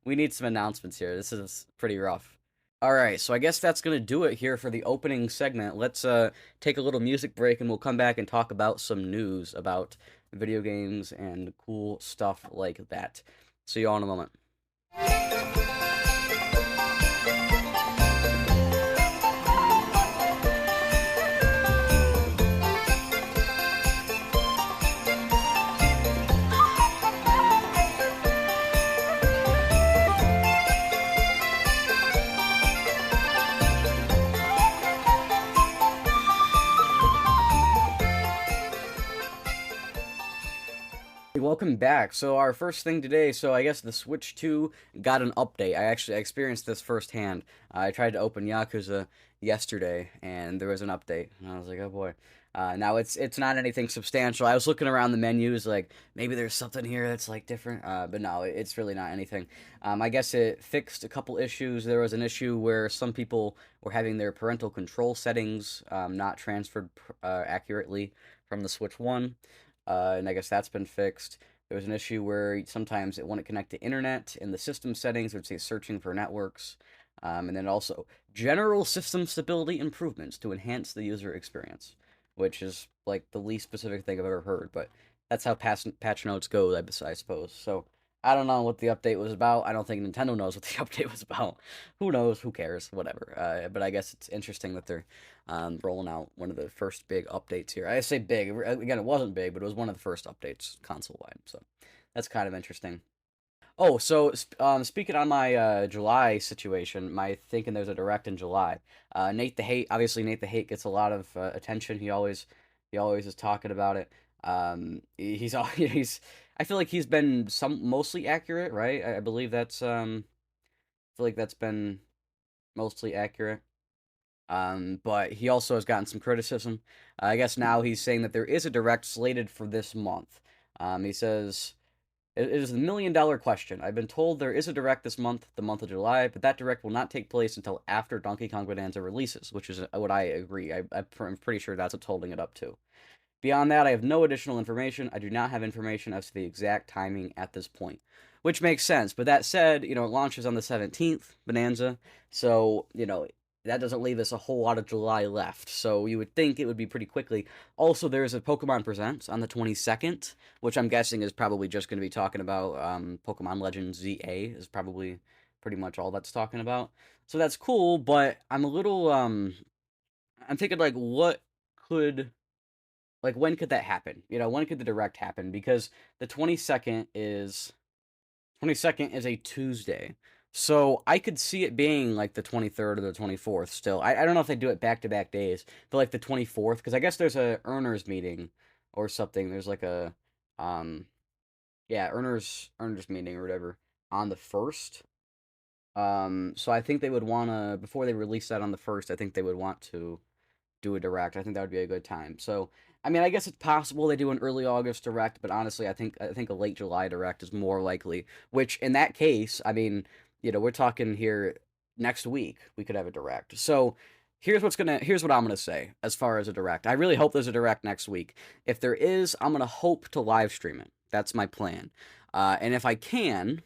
we need some announcements here. This is pretty rough. All right, so I guess that's going to do it here for the opening segment. Let's take a little music break and we'll come back and talk about some news about video games and cool stuff like that. See you all in a moment. Welcome back. So our first thing today, so I guess the Switch 2 got an update. I experienced this firsthand. I tried to open Yakuza yesterday, and there was an update, and I was like, oh boy. Now it's not anything substantial. I was looking around the menus, like maybe there's something here that's like different, but no, it's really not anything. I guess it fixed a couple issues. There was an issue where some people were having their parental control settings not transferred accurately from the Switch 1. And I guess that's been fixed. There was an issue where sometimes it wouldn't connect to internet. In the system settings, it would say searching for networks. And then also general system stability improvements to enhance the user experience, which is like the least specific thing I've ever heard. But that's how patch notes go, I suppose. So I don't know what the update was about. I don't think Nintendo knows what the update was about. Who knows? Who cares? Whatever. But I guess it's interesting that they're rolling out one of the first big updates here. I say big. Again, it wasn't big, but it was one of the first updates console-wide. So that's kind of interesting. Oh, so speaking on my July situation, my thinking there's a Direct in July. Nate the Hate, obviously Nate the Hate gets a lot of attention. He always is talking about it. He's I feel like he's been mostly accurate, right? I believe that's feel like that's been mostly accurate. But he also has gotten some criticism. I guess now he's saying that there is a direct slated for this month. He says, it is the $1 million question. I've been told there is a direct this month, the month of July, but that direct will not take place until after Donkey Kong Bonanza releases, which is what I agree. I'm pretty sure that's what's holding it up to. Beyond that, I have no additional information. I do not have information as to the exact timing at this point, which makes sense. But that said, it launches on the 17th, Bonanza, so, that doesn't leave us a whole lot of July left. So you would think it would be pretty quickly. Also, there's a Pokemon Presents on the 22nd, which I'm guessing is probably just going to be talking about Pokemon Legends ZA is probably pretty much all that's talking about. So that's cool, but I'm a little I'm thinking like could when could that happen? When could the direct happen? Because the 22nd is a Tuesday. So I could see it being like the 23rd or the 24th still. I don't know if they do it back to back days, but like the 24th, because I guess there's a earners meeting or something. There's like a yeah, earners meeting or whatever on the 1st. So I think they would wanna before they release that on the 1st, I think they would want to do a direct. I think that would be a good time. So, I mean, I guess it's possible they do an early August direct, but honestly, I think a late July direct is more likely. Which in that case, I mean, we're talking here next week we could have a direct. So, here's what I'm gonna say as far as a direct. I really hope there's a direct next week. If there is, I'm gonna hope to live stream it. That's my plan. And if I can,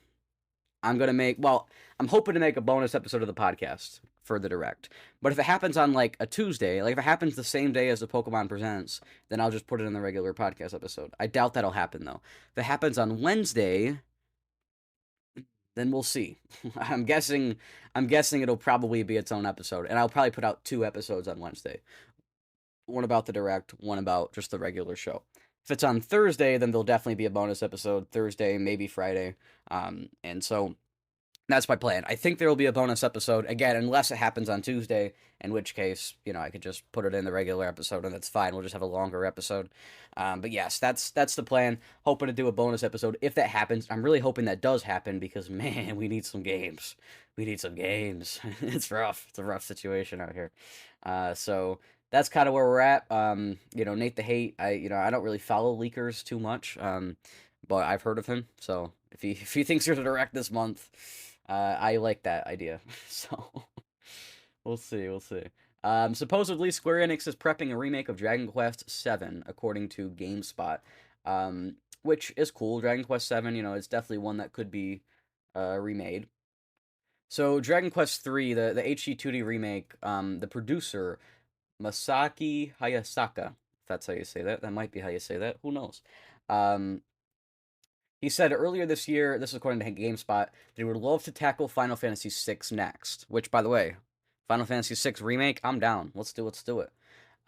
I'm hoping to make a bonus episode of the podcast for the direct. But if it happens on like a Tuesday, like if it happens the same day as the Pokemon Presents, then I'll just put it in the regular podcast episode. I doubt that'll happen though. If it happens on Wednesday, then we'll see. I'm guessing it'll probably be its own episode, and I'll probably put out 2 episodes on Wednesday. One about the direct, one about just the regular show. If it's on Thursday, then there'll definitely be a bonus episode Thursday, maybe Friday. And so that's my plan. I think there will be a bonus episode again, unless it happens on Tuesday, in which case, I could just put it in the regular episode, and that's fine. We'll just have a longer episode. But yes, that's the plan. Hoping to do a bonus episode if that happens. I'm really hoping that does happen because man, we need some games. We need some games. It's rough. It's a rough situation out here. So that's kind of where we're at. Nate the Hate. I don't really follow leakers too much. But I've heard of him. So if he thinks there's a direct this month. I like that idea, so we'll see. We'll see. Supposedly, Square Enix is prepping a remake of Dragon Quest VII, according to GameSpot, which is cool. Dragon Quest VII, it's definitely one that could be remade. So, Dragon Quest III, the HD 2D remake, the producer, Masaki Hayasaka, if that's how you say that. That might be how you say that. Who knows? He said earlier this year, this is according to GameSpot, that he would love to tackle Final Fantasy VI next. Which, by the way, Final Fantasy VI Remake, I'm down. Let's do it.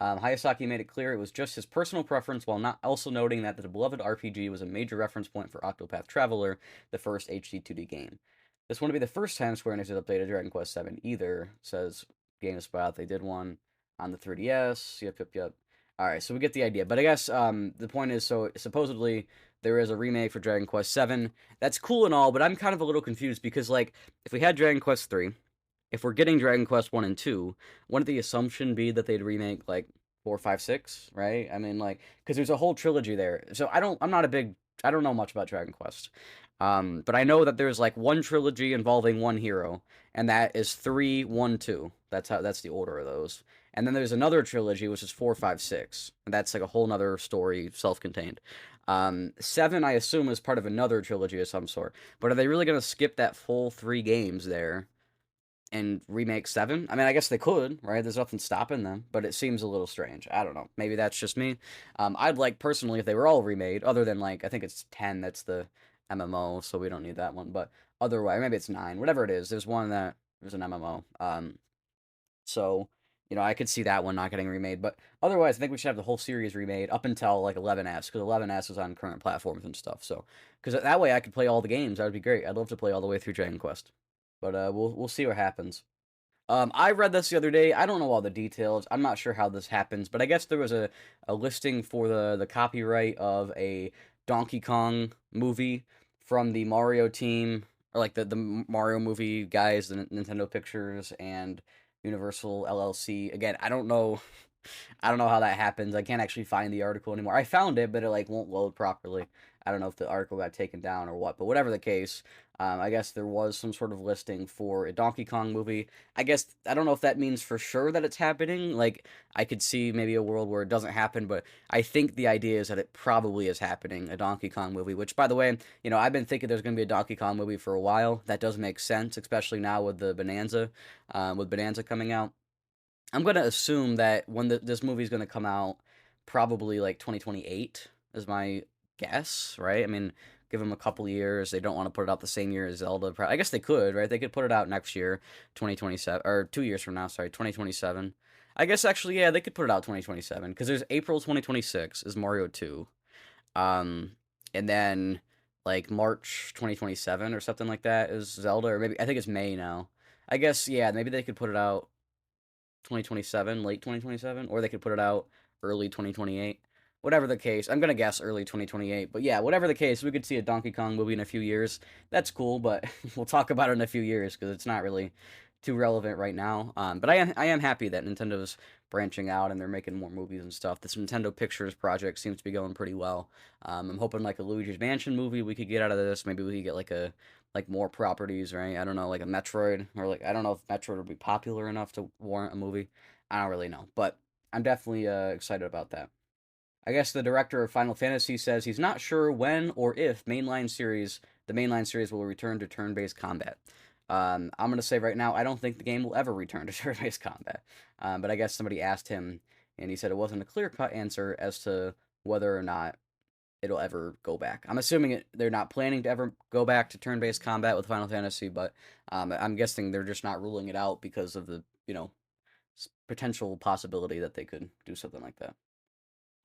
Hayasaki made it clear it was just his personal preference, while not also noting that the beloved RPG was a major reference point for Octopath Traveler, the first HD 2D game. This wouldn't be the first time Square Enix has updated Dragon Quest VII either, says GameSpot. They did one on the 3DS. Yep. Alright, so we get the idea. But I guess the point is, so supposedly there is a remake for Dragon Quest VII. That's cool and all, but I'm kind of a little confused because, like, if we had Dragon Quest III, if we're getting Dragon Quest 1 and 2, wouldn't the assumption be that they'd remake, like, 4, 5, 6, right? I mean, like, because there's a whole trilogy there. So I don't know much about Dragon Quest. But I know that there's, like, one trilogy involving one hero, and that is 3, 1, 2. That's the order of those. And then there's another trilogy, which is 4, 5, 6. And that's, like, a whole nother story, self-contained. 7, I assume, is part of another trilogy of some sort. But are they really going to skip that full 3 games there and remake 7? I mean, I guess they could, right? There's nothing stopping them, but it seems a little strange. I don't know. Maybe that's just me. I'd like, personally, if they were all remade, other than, like, I think it's 10 that's the MMO, so we don't need that one. But otherwise, maybe it's 9. Whatever it is, there's one that there's an MMO. So, I could see that one not getting remade. But otherwise, I think we should have the whole series remade up until, like, 11S, because 11S is on current platforms and stuff. So, because that way I could play all the games. That would be great. I'd love to play all the way through Dragon Quest. But we'll see what happens. I read this the other day. I don't know all the details. I'm not sure how this happens, but I guess there was a listing for the copyright of a Donkey Kong movie from the Mario team or like the Mario movie guys, the Nintendo Pictures and Universal LLC. Again, I don't know. I don't know how that happens. I can't actually find the article anymore. I found it, but it like won't load properly. I don't know if the article got taken down or what. But whatever the case, I guess there was some sort of listing for a Donkey Kong movie. I guess I don't know if that means for sure that it's happening. Like I could see maybe a world where it doesn't happen, but I think the idea is that it probably is happening, a Donkey Kong movie. Which, by the way, I've been thinking there's going to be a Donkey Kong movie for a while. That does make sense, especially now with the with Bonanza coming out. I'm gonna assume that when this movie's gonna come out, probably like 2028 is my guess, right? I mean, give them a couple years. They don't want to put it out the same year as Zelda. I guess they could, right? They could put it out next year, 2027, or 2 years from now. Sorry, 2027. I guess actually, yeah, they could put it out 2027 because there's April 2026 is Mario 2, um, and then like March 2027 or something like that is Zelda, or maybe I think it's May now. I guess yeah, maybe they could put it out 2027, late 2027, or they could put it out early 2028. Whatever the case, I'm gonna guess early 2028. But yeah, whatever the case, we could see a Donkey Kong movie in a few years. That's cool, but we'll talk about it in a few years because it's not really too relevant right now. But I am happy that Nintendo's branching out and they're making more movies and stuff. This Nintendo Pictures project seems to be going pretty well. I'm hoping like a Luigi's Mansion movie we could get out of this. Maybe we could get like more properties, right? I don't know, like a Metroid, or like I don't know if Metroid would be popular enough to warrant a movie. I don't really know, but I'm definitely excited about that. I guess the director of Final Fantasy says he's not sure when or if the mainline series will return to turn-based combat. I'm gonna say right now, I don't think the game will ever return to turn-based combat. But I guess somebody asked him, and he said it wasn't a clear-cut answer as to whether or not it'll ever go back. I'm assuming they're not planning to ever go back to turn-based combat with Final Fantasy, but I'm guessing they're just not ruling it out because of the potential possibility that they could do something like that.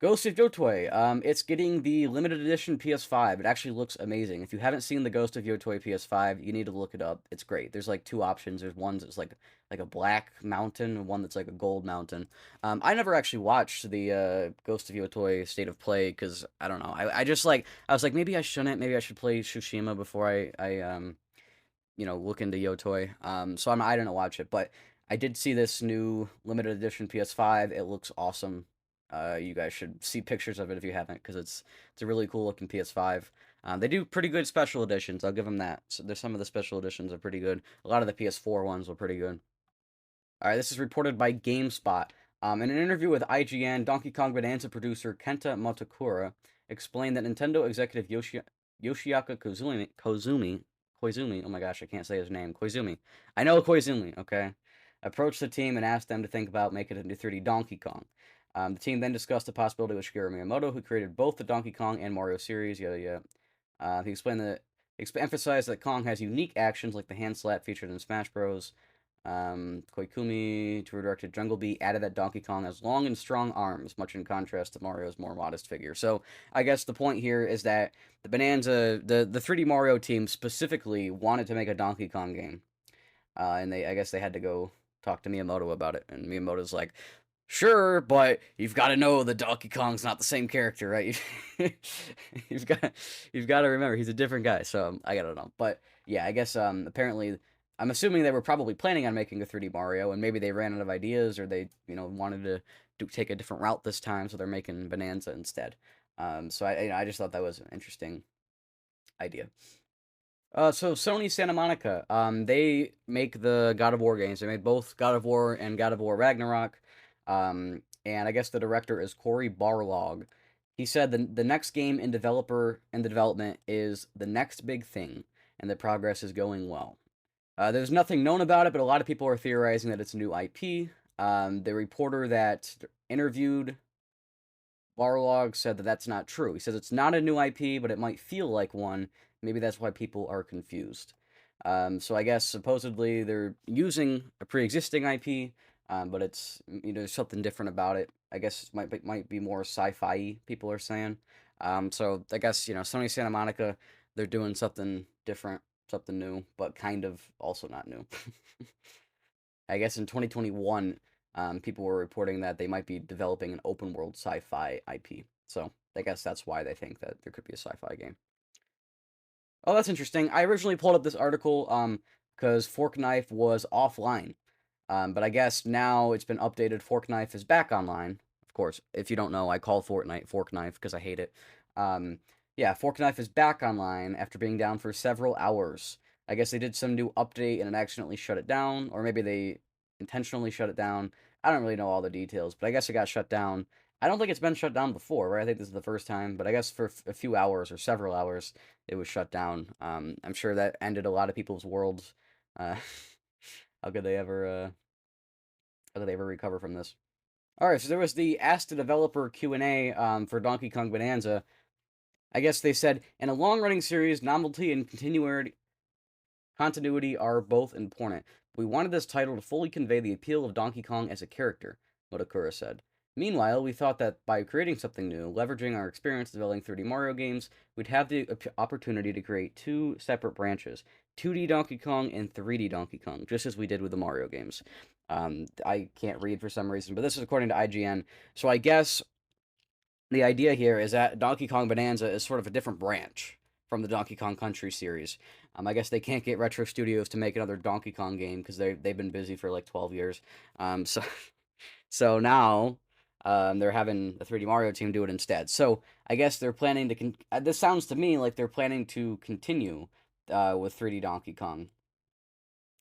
Ghost of Yotoi. It's getting the limited edition PS5. It actually looks amazing. If you haven't seen the Ghost of Yotoi PS5, you need to look it up. It's great. There's like two options. There's one that's like a black mountain, and one that's like a gold mountain. I never actually watched the Ghost of Yotoi State of Play because I don't know. I just like I was like maybe I shouldn't. Maybe I should play Tsushima before I look into Yotoi. So I didn't watch it, but I did see this new limited edition PS5. It looks awesome. You guys should see pictures of it if you haven't, because it's a really cool looking PS5. They do pretty good special editions. I'll give them that. So there's some of the special editions are pretty good. A lot of the PS4 ones were pretty good. All right, this is reported by GameSpot. In an interview with IGN, Donkey Kong Bonanza producer Kenta Motakura explained that Nintendo executive Yoshiaka Koizumi, oh my gosh, I can't say his name, Koizumi. I know Koizumi, okay? Approached the team and asked them to think about making it into 3D Donkey Kong. The team then discussed the possibility with Shigeru Miyamoto, who created both the Donkey Kong and Mario series, yada yada. He explained that, emphasized that Kong has unique actions like the hand slap featured in Smash Bros. Koikumi, to directed Jungle Beat, added that Donkey Kong has long and strong arms, much in contrast to Mario's more modest figure. So I guess the point here is that the 3D Mario team specifically wanted to make a Donkey Kong game, and I guess they had to go talk to Miyamoto about it, and Miyamoto's like, sure, but you've got to know the Donkey Kong's not the same character, right? you've got you've got to remember he's a different guy. So I don't know, but yeah, I guess apparently I'm assuming they were probably planning on making a 3D Mario, and maybe they ran out of ideas, or they wanted to take a different route this time, so they're making Bonanza instead. So I just thought that was an interesting idea. So Sony Santa Monica, they make the God of War games. They made both God of War and God of War Ragnarok. And I guess the director is Cory Barlog. He said the next game in development is the next big thing, and the progress is going well. There's nothing known about it, but a lot of people are theorizing that it's a new IP. The reporter that interviewed Barlog said that that's not true. He says it's not a new IP, but it might feel like one. Maybe that's why people are confused. So I guess supposedly they're using a pre-existing IP, but it's there's something different about it. I guess it might be more sci-fi. People are saying. So I guess Sony Santa Monica, they're doing something different, something new, but kind of also not new. I guess in 2021, people were reporting that they might be developing an open world sci-fi IP. So I guess that's why they think that there could be a sci-fi game. Oh, that's interesting. I originally pulled up this article because Fork Knife was offline. But I guess now it's been updated. Fork Knife is back online. Of course, if you don't know, I call Fortnite Fork Knife because I hate it. Um, yeah, Fork Knife is back online after being down for several hours. I guess they did some new update and it accidentally shut it down, or maybe they intentionally shut it down. I don't really know all the details, but I guess it got shut down. I don't think it's been shut down before, right? I think this is the first time, but I guess for a few hours or several hours, it was shut down. I'm sure that ended a lot of people's worlds. Uh, how could they ever? How could they ever recover from this? All right, so there was the Ask the Developer Q&A for Donkey Kong Bonanza. I guess they said in a long-running series, novelty and continuity are both important. We wanted this title to fully convey the appeal of Donkey Kong as a character, Motokura said. Meanwhile, we thought that by creating something new, leveraging our experience developing 3D Mario games, we'd have the opportunity to create two separate branches, 2D Donkey Kong and 3D Donkey Kong, just as we did with the Mario games. I can't read for some reason, but this is according to IGN. So I guess the idea here is that Donkey Kong Bonanza is sort of a different branch from the Donkey Kong Country series. I guess they can't get Retro Studios to make another Donkey Kong game because they've been busy for like 12 years. So so now they're having the 3D Mario team do it instead. So I guess they're planning to. This sounds to me like they're planning to continue with 3D Donkey Kong,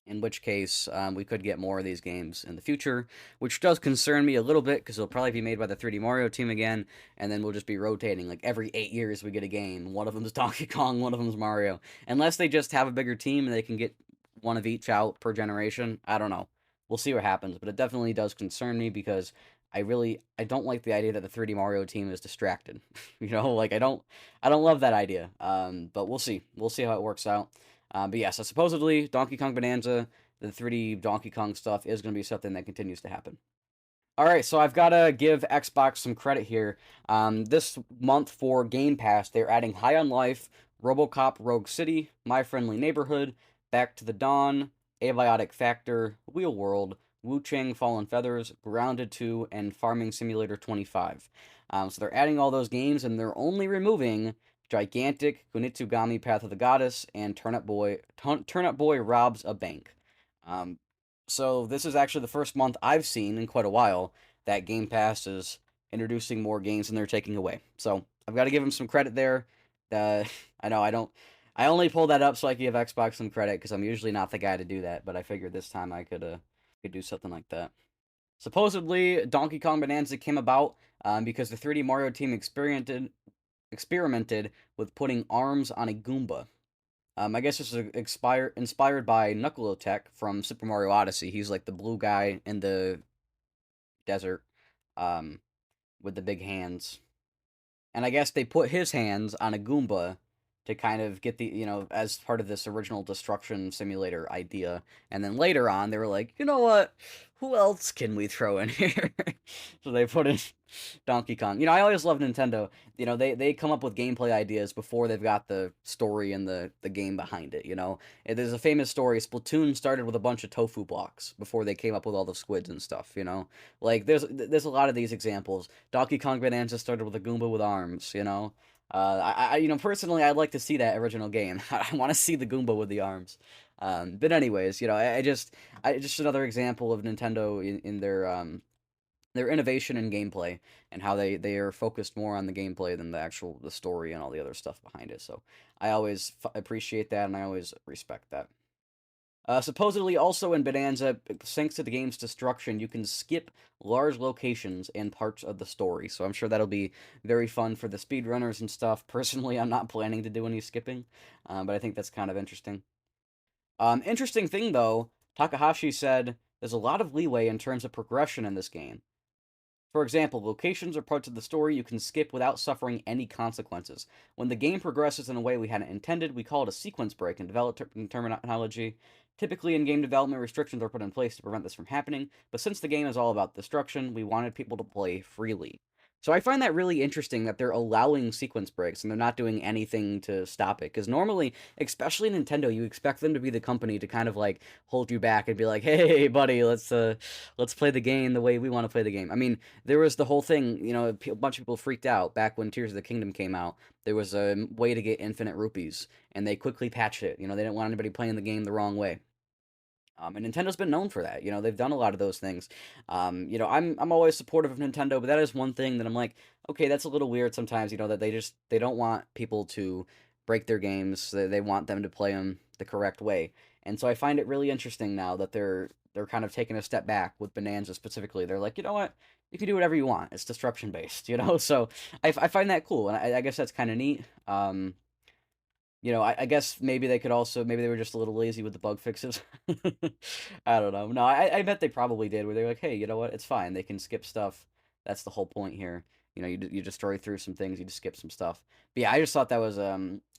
in which case we could get more of these games in the future, which does concern me a little bit because they'll probably be made by the 3D Mario team again, and then we'll just be rotating. Like every 8 years we get a game. One of them is Donkey Kong, one of them is Mario. Unless they just have a bigger team and they can get one of each out per generation. I don't know. We'll see what happens, but it definitely does concern me because I don't like the idea that the 3D Mario team is distracted. Like I don't love that idea. But we'll see. We'll see how it works out. But yeah, so supposedly Donkey Kong Bonanza, the 3D Donkey Kong stuff is going to be something that continues to happen. All right, so I've got to give Xbox some credit here. This month for Game Pass, they're adding High on Life, RoboCop Rogue City, My Friendly Neighborhood, Back to the Dawn, Abiotic Factor, Wheel World, Wu Chang Fallen Feathers, Grounded 2, and Farming Simulator 25. So they're adding all those games, and they're only removing Gigantic, Kunitsugami Path of the Goddess, and Turnip Boy Robs a Bank. Um, so this is actually the first month I've seen in quite a while that Game Pass is introducing more games than they're taking away. So I've got to give them some credit there. Uh, I know I don't. I only pulled that up so I could give Xbox some credit because I'm usually not the guy to do that. But I figured this time I could do something like that. Supposedly, Donkey Kong Bonanza came about because the 3D Mario team experimented with putting arms on a Goomba. I guess this is inspired by Knuckle from Super Mario Odyssey. He's like the blue guy in the desert um, with the big hands. And I guess they put his hands on a Goomba to kind of get as part of this original destruction simulator idea. And then later on, they were like, you know what? Who else can we throw in here? So they put in Donkey Kong. I always love Nintendo. They come up with gameplay ideas before they've got the story and the game behind it. There's a famous story. Splatoon started with a bunch of tofu blocks before they came up with all the squids and stuff. Like there's a lot of these examples. Donkey Kong Bonanza started with a Goomba with arms. Personally, I'd like to see that original game. I want to see the Goomba with the arms. But anyways, I just another example of Nintendo in their innovation in gameplay and how they are focused more on the gameplay than the story and all the other stuff behind it. So I always appreciate that and I always respect that. Supposedly, also in Bonanza, thanks to the game's destruction, you can skip large locations and parts of the story. So I'm sure that'll be very fun for the speedrunners and stuff. Personally, I'm not planning to do any skipping, but I think that's kind of interesting. Interesting thing though, Takahashi said there's a lot of leeway in terms of progression in this game. For example, locations or parts of the story you can skip without suffering any consequences. When the game progresses in a way we hadn't intended, we call it a sequence break in development terminology. Typically, in game development, restrictions are put in place to prevent this from happening, but since the game is all about destruction, we wanted people to play freely. So I find that really interesting that they're allowing sequence breaks and they're not doing anything to stop it. Because normally, especially Nintendo, you expect them to be the company to kind of like hold you back and be like, "Hey, buddy, let's play the game the way we want to play the game." I mean, there was the whole thing. A bunch of people freaked out back when Tears of the Kingdom came out. There was a way to get infinite rupees, and they quickly patched it. They didn't want anybody playing the game the wrong way. And Nintendo's been known for that. They've done a lot of those things. I'm always supportive of Nintendo, but that is one thing that I'm like, okay, that's a little weird sometimes. That they don't want people to break their games. They want them to play them the correct way. And so I find it really interesting now that they're kind of taking a step back with Bonanza specifically. They're like, you know what? You can do whatever you want. It's disruption based. So I find that cool, and I guess that's kind of neat. I guess maybe they could also maybe they were just a little lazy with the bug fixes. I don't know. No, I bet they probably did. Where they're like, hey, you know what? It's fine. They can skip stuff. That's the whole point here. You destroy through some things. You just skip some stuff. But yeah, I just thought that was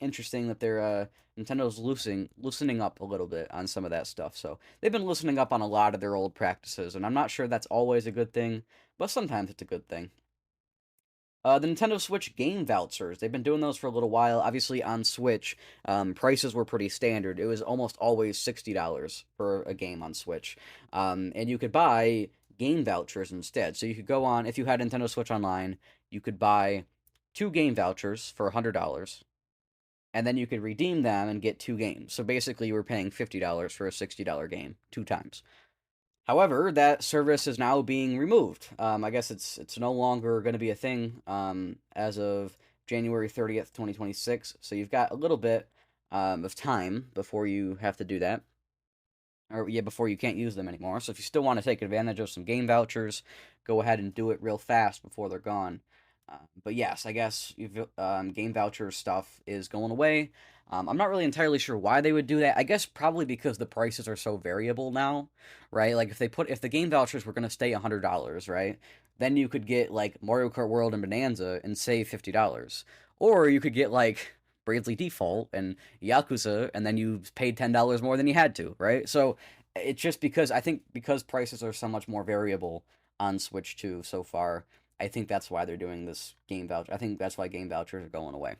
interesting that they're Nintendo's loosening up a little bit on some of that stuff. So they've been loosening up on a lot of their old practices, and I'm not sure that's always a good thing, but sometimes it's a good thing. The Nintendo Switch game vouchers. They've been doing those for a little while. Obviously, on Switch, prices were pretty standard. It was almost always $60 for a game on Switch. And you could buy game vouchers instead. So you could go on, if you had Nintendo Switch Online, you could buy two game vouchers for $100. And then you could redeem them and get two games. So basically, you were paying $50 for a $60 game two times. However, that service is now being removed. I guess it's no longer going to be a thing as of January 30th, 2026. So you've got a little bit of time before you have to do that, or yeah, before you can't use them anymore. So if you still want to take advantage of some game vouchers, go ahead and do it real fast before they're gone. But yes, I guess game voucher stuff is going away. I'm not really entirely sure why they would do that. I guess probably because the prices are so variable now, right? Like if the game vouchers were going to stay $100, right? Then you could get like Mario Kart World and Bonanza and save $50. Or you could get like Bravely Default and Yakuza and then you paid $10 more than you had to, right? So it's just because I think because prices are so much more variable on Switch 2 so far, I think that's why they're doing this game voucher. I think that's why game vouchers are going away.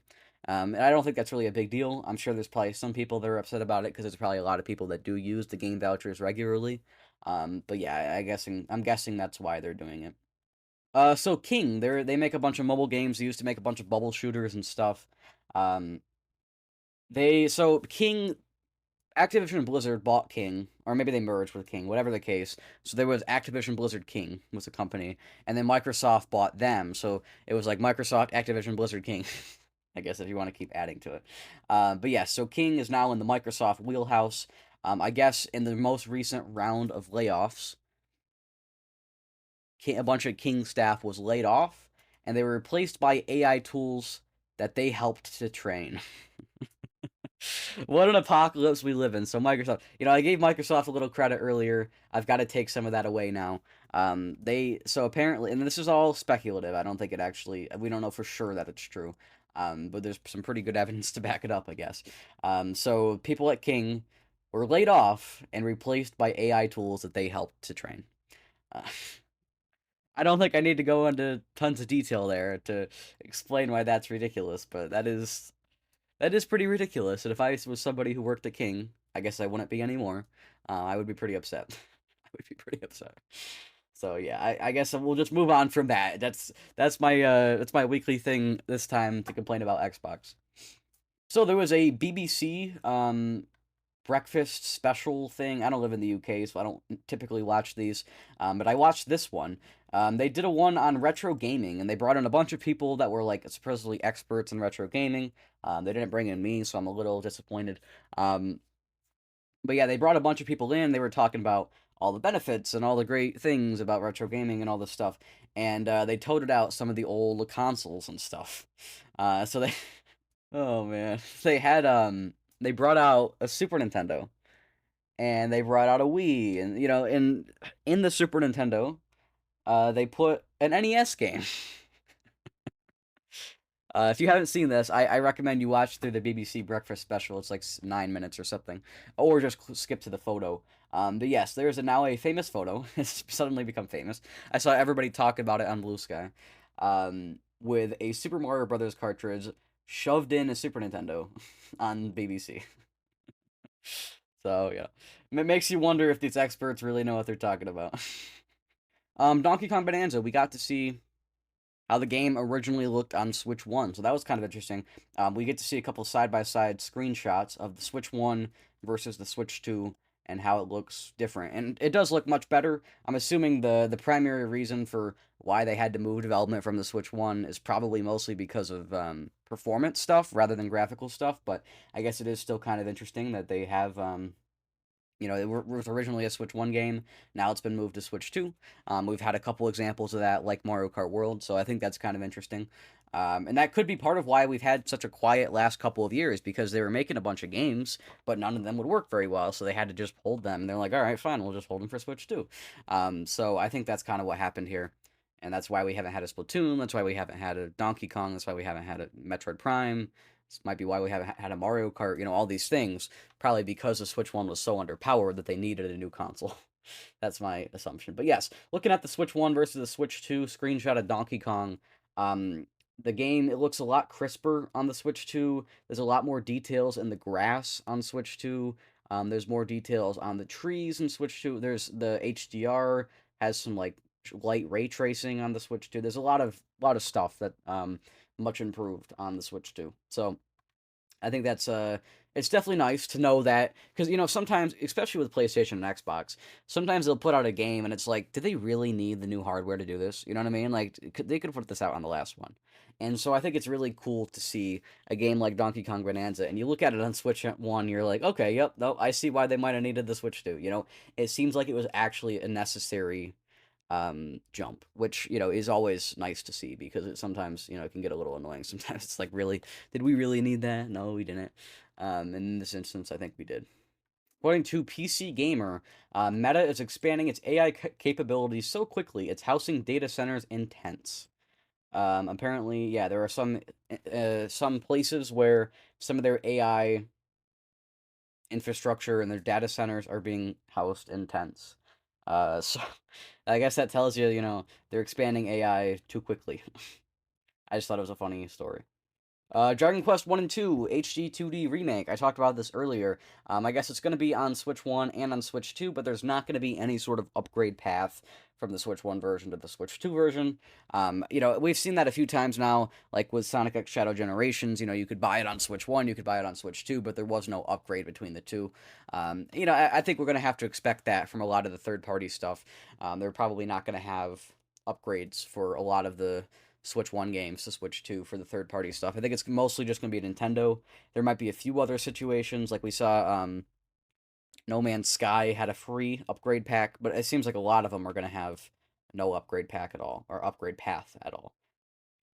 And I don't think that's really a big deal. I'm sure there's probably some people that are upset about it because there's probably a lot of people that do use the game vouchers regularly. But yeah, I'm guessing that's why they're doing it. So King, they make a bunch of mobile games. They used to make a bunch of bubble shooters and stuff. Um, King Activision Blizzard bought King, or maybe they merged with King, whatever the case. So there was Activision Blizzard King was a company, and then Microsoft bought them. So it was like Microsoft, Activision Blizzard King. I guess if you want to keep adding to it. But yeah, so King is now in the Microsoft wheelhouse. I guess in the most recent round of layoffs, a bunch of King staff was laid off, and they were replaced by AI tools that they helped to train. What an apocalypse we live in. So Microsoft, I gave Microsoft a little credit earlier. I've got to take some of that away now. So apparently, and this is all speculative. I don't think we don't know for sure that it's true. But there's some pretty good evidence to back it up, I guess. So people at King were laid off and replaced by AI tools that they helped to train. Uh, I don't think I need to go into tons of detail there to explain why that's ridiculous, but that is pretty ridiculous. And if I was somebody who worked at King, I guess I wouldn't be anymore. I would be pretty upset. I would be pretty upset. So yeah, I guess we'll just move on from that. That's my weekly thing this time to complain about Xbox. So there was a BBC breakfast special thing. I don't live in the UK, so I don't typically watch these. But I watched this one. They did a one on retro gaming, and they brought in a bunch of people that were like supposedly experts in retro gaming. They didn't bring in me, so I'm a little disappointed. But yeah, they brought a bunch of people in. They were talking about all the benefits and all the great things about retro gaming and all this stuff. And they toted out some of the old consoles and stuff. So they, oh man, they brought out a Super Nintendo and they brought out a Wii, and in the Super Nintendo, they put an NES game. If you haven't seen this, I recommend you watch through the BBC Breakfast Special. It's like 9 minutes or something, or just skip to the photo. But yes, there's now a famous photo. It's suddenly become famous. I saw everybody talk about it on Blue Sky. with a Super Mario Brothers cartridge shoved in a Super Nintendo on BBC. So yeah, it makes you wonder if these experts really know what they're talking about. Donkey Kong Bonanza, we got to see how the game originally looked on Switch 1. So that was kind of interesting. We get to see a couple side by side screenshots of the Switch 1 versus the Switch 2 and how it looks different. And it does look much better. I'm assuming the primary reason for why they had to move development from the Switch 1 is probably mostly because of performance stuff rather than graphical stuff. But I guess it is still kind of interesting that they have it was originally a Switch 1 game. Now it's been moved to Switch 2. We've had a couple examples of that, like Mario Kart World, so I think that's kind of interesting. And that could be part of why we've had such a quiet last couple of years, because they were making a bunch of games, but none of them would work very well, so they had to just hold them. And they're like, all right, fine, we'll just hold them for Switch 2. So I think that's kind of what happened here. And that's why we haven't had a Splatoon. That's why we haven't had a Donkey Kong. That's why we haven't had a Metroid Prime. This might be why we haven't had a Mario Kart, all these things. Probably because the Switch 1 was so underpowered that they needed a new console. That's my assumption. But yes, looking at the Switch 1 versus the Switch 2 screenshot of Donkey Kong, um, the game, it looks a lot crisper on the Switch 2. There's a lot more details in the grass on Switch 2. There's more details on the trees in Switch 2. There's the HDR has some like light ray tracing on the Switch 2. There's a lot of stuff that much improved on the Switch 2. So I think that's it's definitely nice to know that, because sometimes, especially with PlayStation and Xbox, sometimes they'll put out a game and it's like, do they really need the new hardware to do this? You know what I mean? Like they could put this out on the last one. And so I think it's really cool to see a game like Donkey Kong Bonanza, and you look at it on Switch 1, you're like, okay, yep, no, I see why they might have needed the Switch 2. It seems like it was actually a necessary jump, which is always nice to see, because it sometimes it can get a little annoying. Sometimes it's like, really, did we really need that? No, we didn't. In this instance, I think we did. According to PC Gamer, Meta is expanding its AI capabilities so quickly it's housing data centers in tents. Apparently, yeah, there are some places where some of their AI infrastructure and their data centers are being housed in tents. So I guess that tells you, they're expanding AI too quickly. I just thought it was a funny story. Dragon Quest 1 and 2 HD 2D remake. I talked about this earlier. I guess it's going to be on Switch 1 and on Switch 2, but there's not going to be any sort of upgrade path from the Switch 1 version to the Switch 2 version. We've seen that a few times now, like with Sonic X Shadow Generations. You could buy it on Switch 1, you could buy it on Switch 2, but there was no upgrade between the two. I think we're going to have to expect that from a lot of the third-party stuff. They're probably not going to have upgrades for a lot of the Switch 1 games to Switch 2 for the third party stuff. I think it's mostly just going to be Nintendo. There might be a few other situations, like we saw No Man's Sky had a free upgrade pack, but it seems like a lot of them are going to have no upgrade pack at all, or upgrade path at all.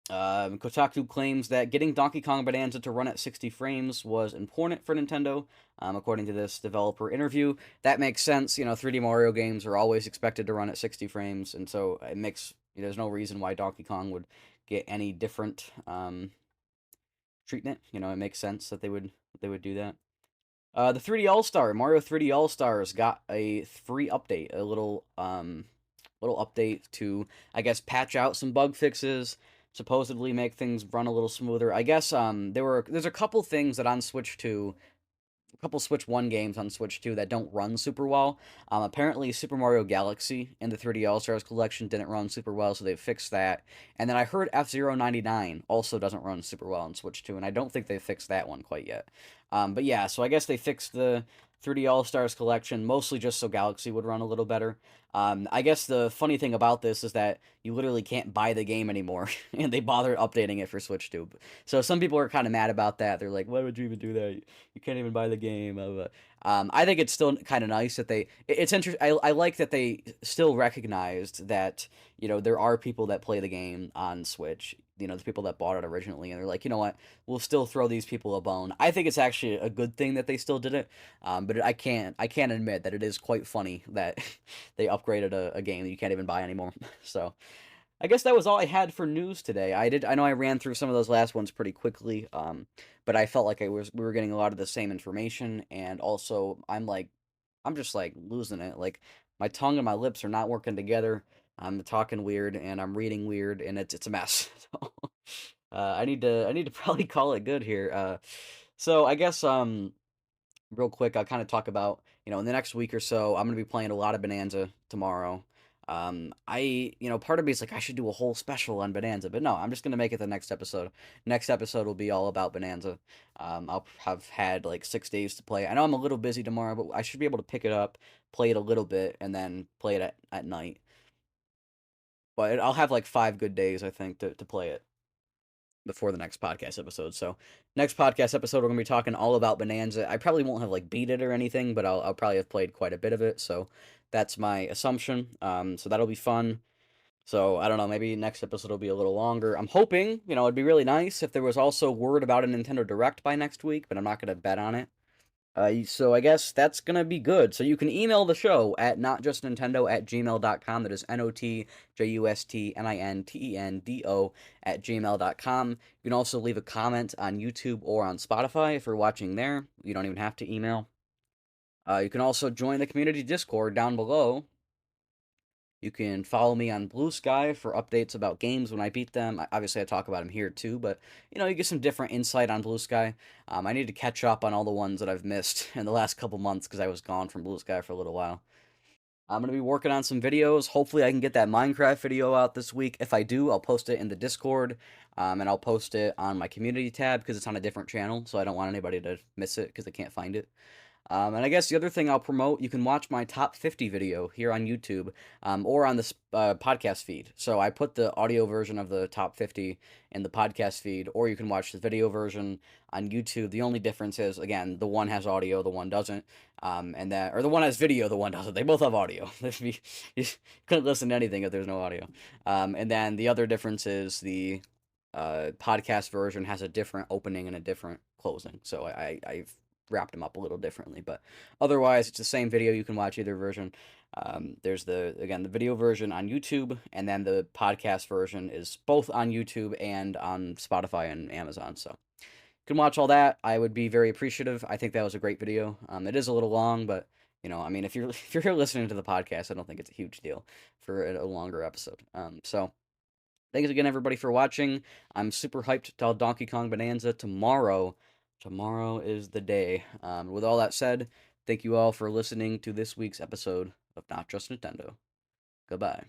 Kotaku claims that getting Donkey Kong Bonanza to run at 60 frames was important for Nintendo, according to this developer interview. That makes sense. 3D Mario games are always expected to run at 60 frames, and so it makes there's no reason why Donkey Kong would get any different treatment. It makes sense that they would do that. The 3D All Star Mario 3D All Stars got a free update, a little update to, I guess, patch out some bug fixes, supposedly make things run a little smoother. I guess there's a couple things that on Switch 2, a couple Switch 1 games on Switch 2 that don't run super well. Apparently, Super Mario Galaxy in the 3D All Stars collection didn't run super well, so they fixed that. And then I heard F-Zero 99 also doesn't run super well on Switch 2, and I don't think they fixed that one quite yet. But yeah, so I guess they fixed the 3D All Stars collection mostly just so Galaxy would run a little better. I guess the funny thing about this is that you literally can't buy the game anymore, and they bothered updating it for Switch 2. So some people are kind of mad about that. They're like, why would you even do that? You can't even buy the game. I think it's still kind of nice that it's interesting. I like that they still recognized that, there are people that play the game on Switch, the people that bought it originally, and they're like, you know what, we'll still throw these people a bone. I think it's actually a good thing that they still did it. But I can't admit that it is quite funny that they upgraded a game that you can't even buy anymore. So I guess that was all I had for news today. I know I ran through some of those last ones pretty quickly, but I felt like we were getting a lot of the same information, and also I'm just like losing it. Like my tongue and my lips are not working together. I'm talking weird and I'm reading weird, and it's a mess. So, I need to probably call it good here. So I guess real quick, I'll kind of talk about, in the next week or so, I'm going to be playing a lot of Bonanza tomorrow. Part of me is like, I should do a whole special on Bonanza, but no, I'm just going to make it the next episode. Next episode will be all about Bonanza. I'll have had like 6 days to play. I know I'm a little busy tomorrow, but I should be able to pick it up, play it a little bit, and then play it at night. But I'll have like 5 good days, I think, to play it before the next podcast episode. So next podcast episode, we're gonna be talking all about Bonanza. I probably won't have like beat it or anything, but I'll probably have played quite a bit of it. So that's my assumption. So that'll be fun. So I don't know, maybe next episode will be a little longer. I'm hoping, it'd be really nice if there was also word about a Nintendo Direct by next week, but I'm not gonna bet on it. So I guess that's gonna be good. So you can email the show at notjustnintendo@gmail.com. That is NOTJUSTNINTENDO@gmail.com. You can also leave a comment on YouTube or on Spotify if you're watching there. You don't even have to email. You can also join the community Discord down below. You can follow me on Blue Sky for updates about games when I beat them. Obviously, I talk about them here too, but you get some different insight on Blue Sky. I need to catch up on all the ones that I've missed in the last couple months because I was gone from Blue Sky for a little while. I'm going to be working on some videos. Hopefully, I can get that Minecraft video out this week. If I do, I'll post it in the Discord, and I'll post it on my community tab because it's on a different channel, so I don't want anybody to miss it because they can't find it. And I guess the other thing I'll promote, you can watch my top 50 video here on YouTube, or on this podcast feed. So I put the audio version of the top 50 in the podcast feed, or you can watch the video version on YouTube. The only difference is, again, the one has audio, the one doesn't. Or the one has video, the one doesn't. They both have audio. You couldn't listen to anything if there's no audio. And then the other difference is the podcast version has a different opening and a different closing. So I've wrapped them up a little differently, but otherwise it's the same video. You can watch either version. There's the video version on YouTube, and then the podcast version is both on YouTube and on Spotify and Amazon. So you can watch all that. I would be very appreciative. I think that was a great video. It is a little long, but I mean, if you're if you're listening to the podcast, I don't think it's a huge deal for a longer episode. So thanks again, everybody, for watching. I'm super hyped to tell Donkey Kong Bonanza tomorrow. Tomorrow is the day. With all that said, thank you all for listening to this week's episode of Not Just Nintendo. Goodbye.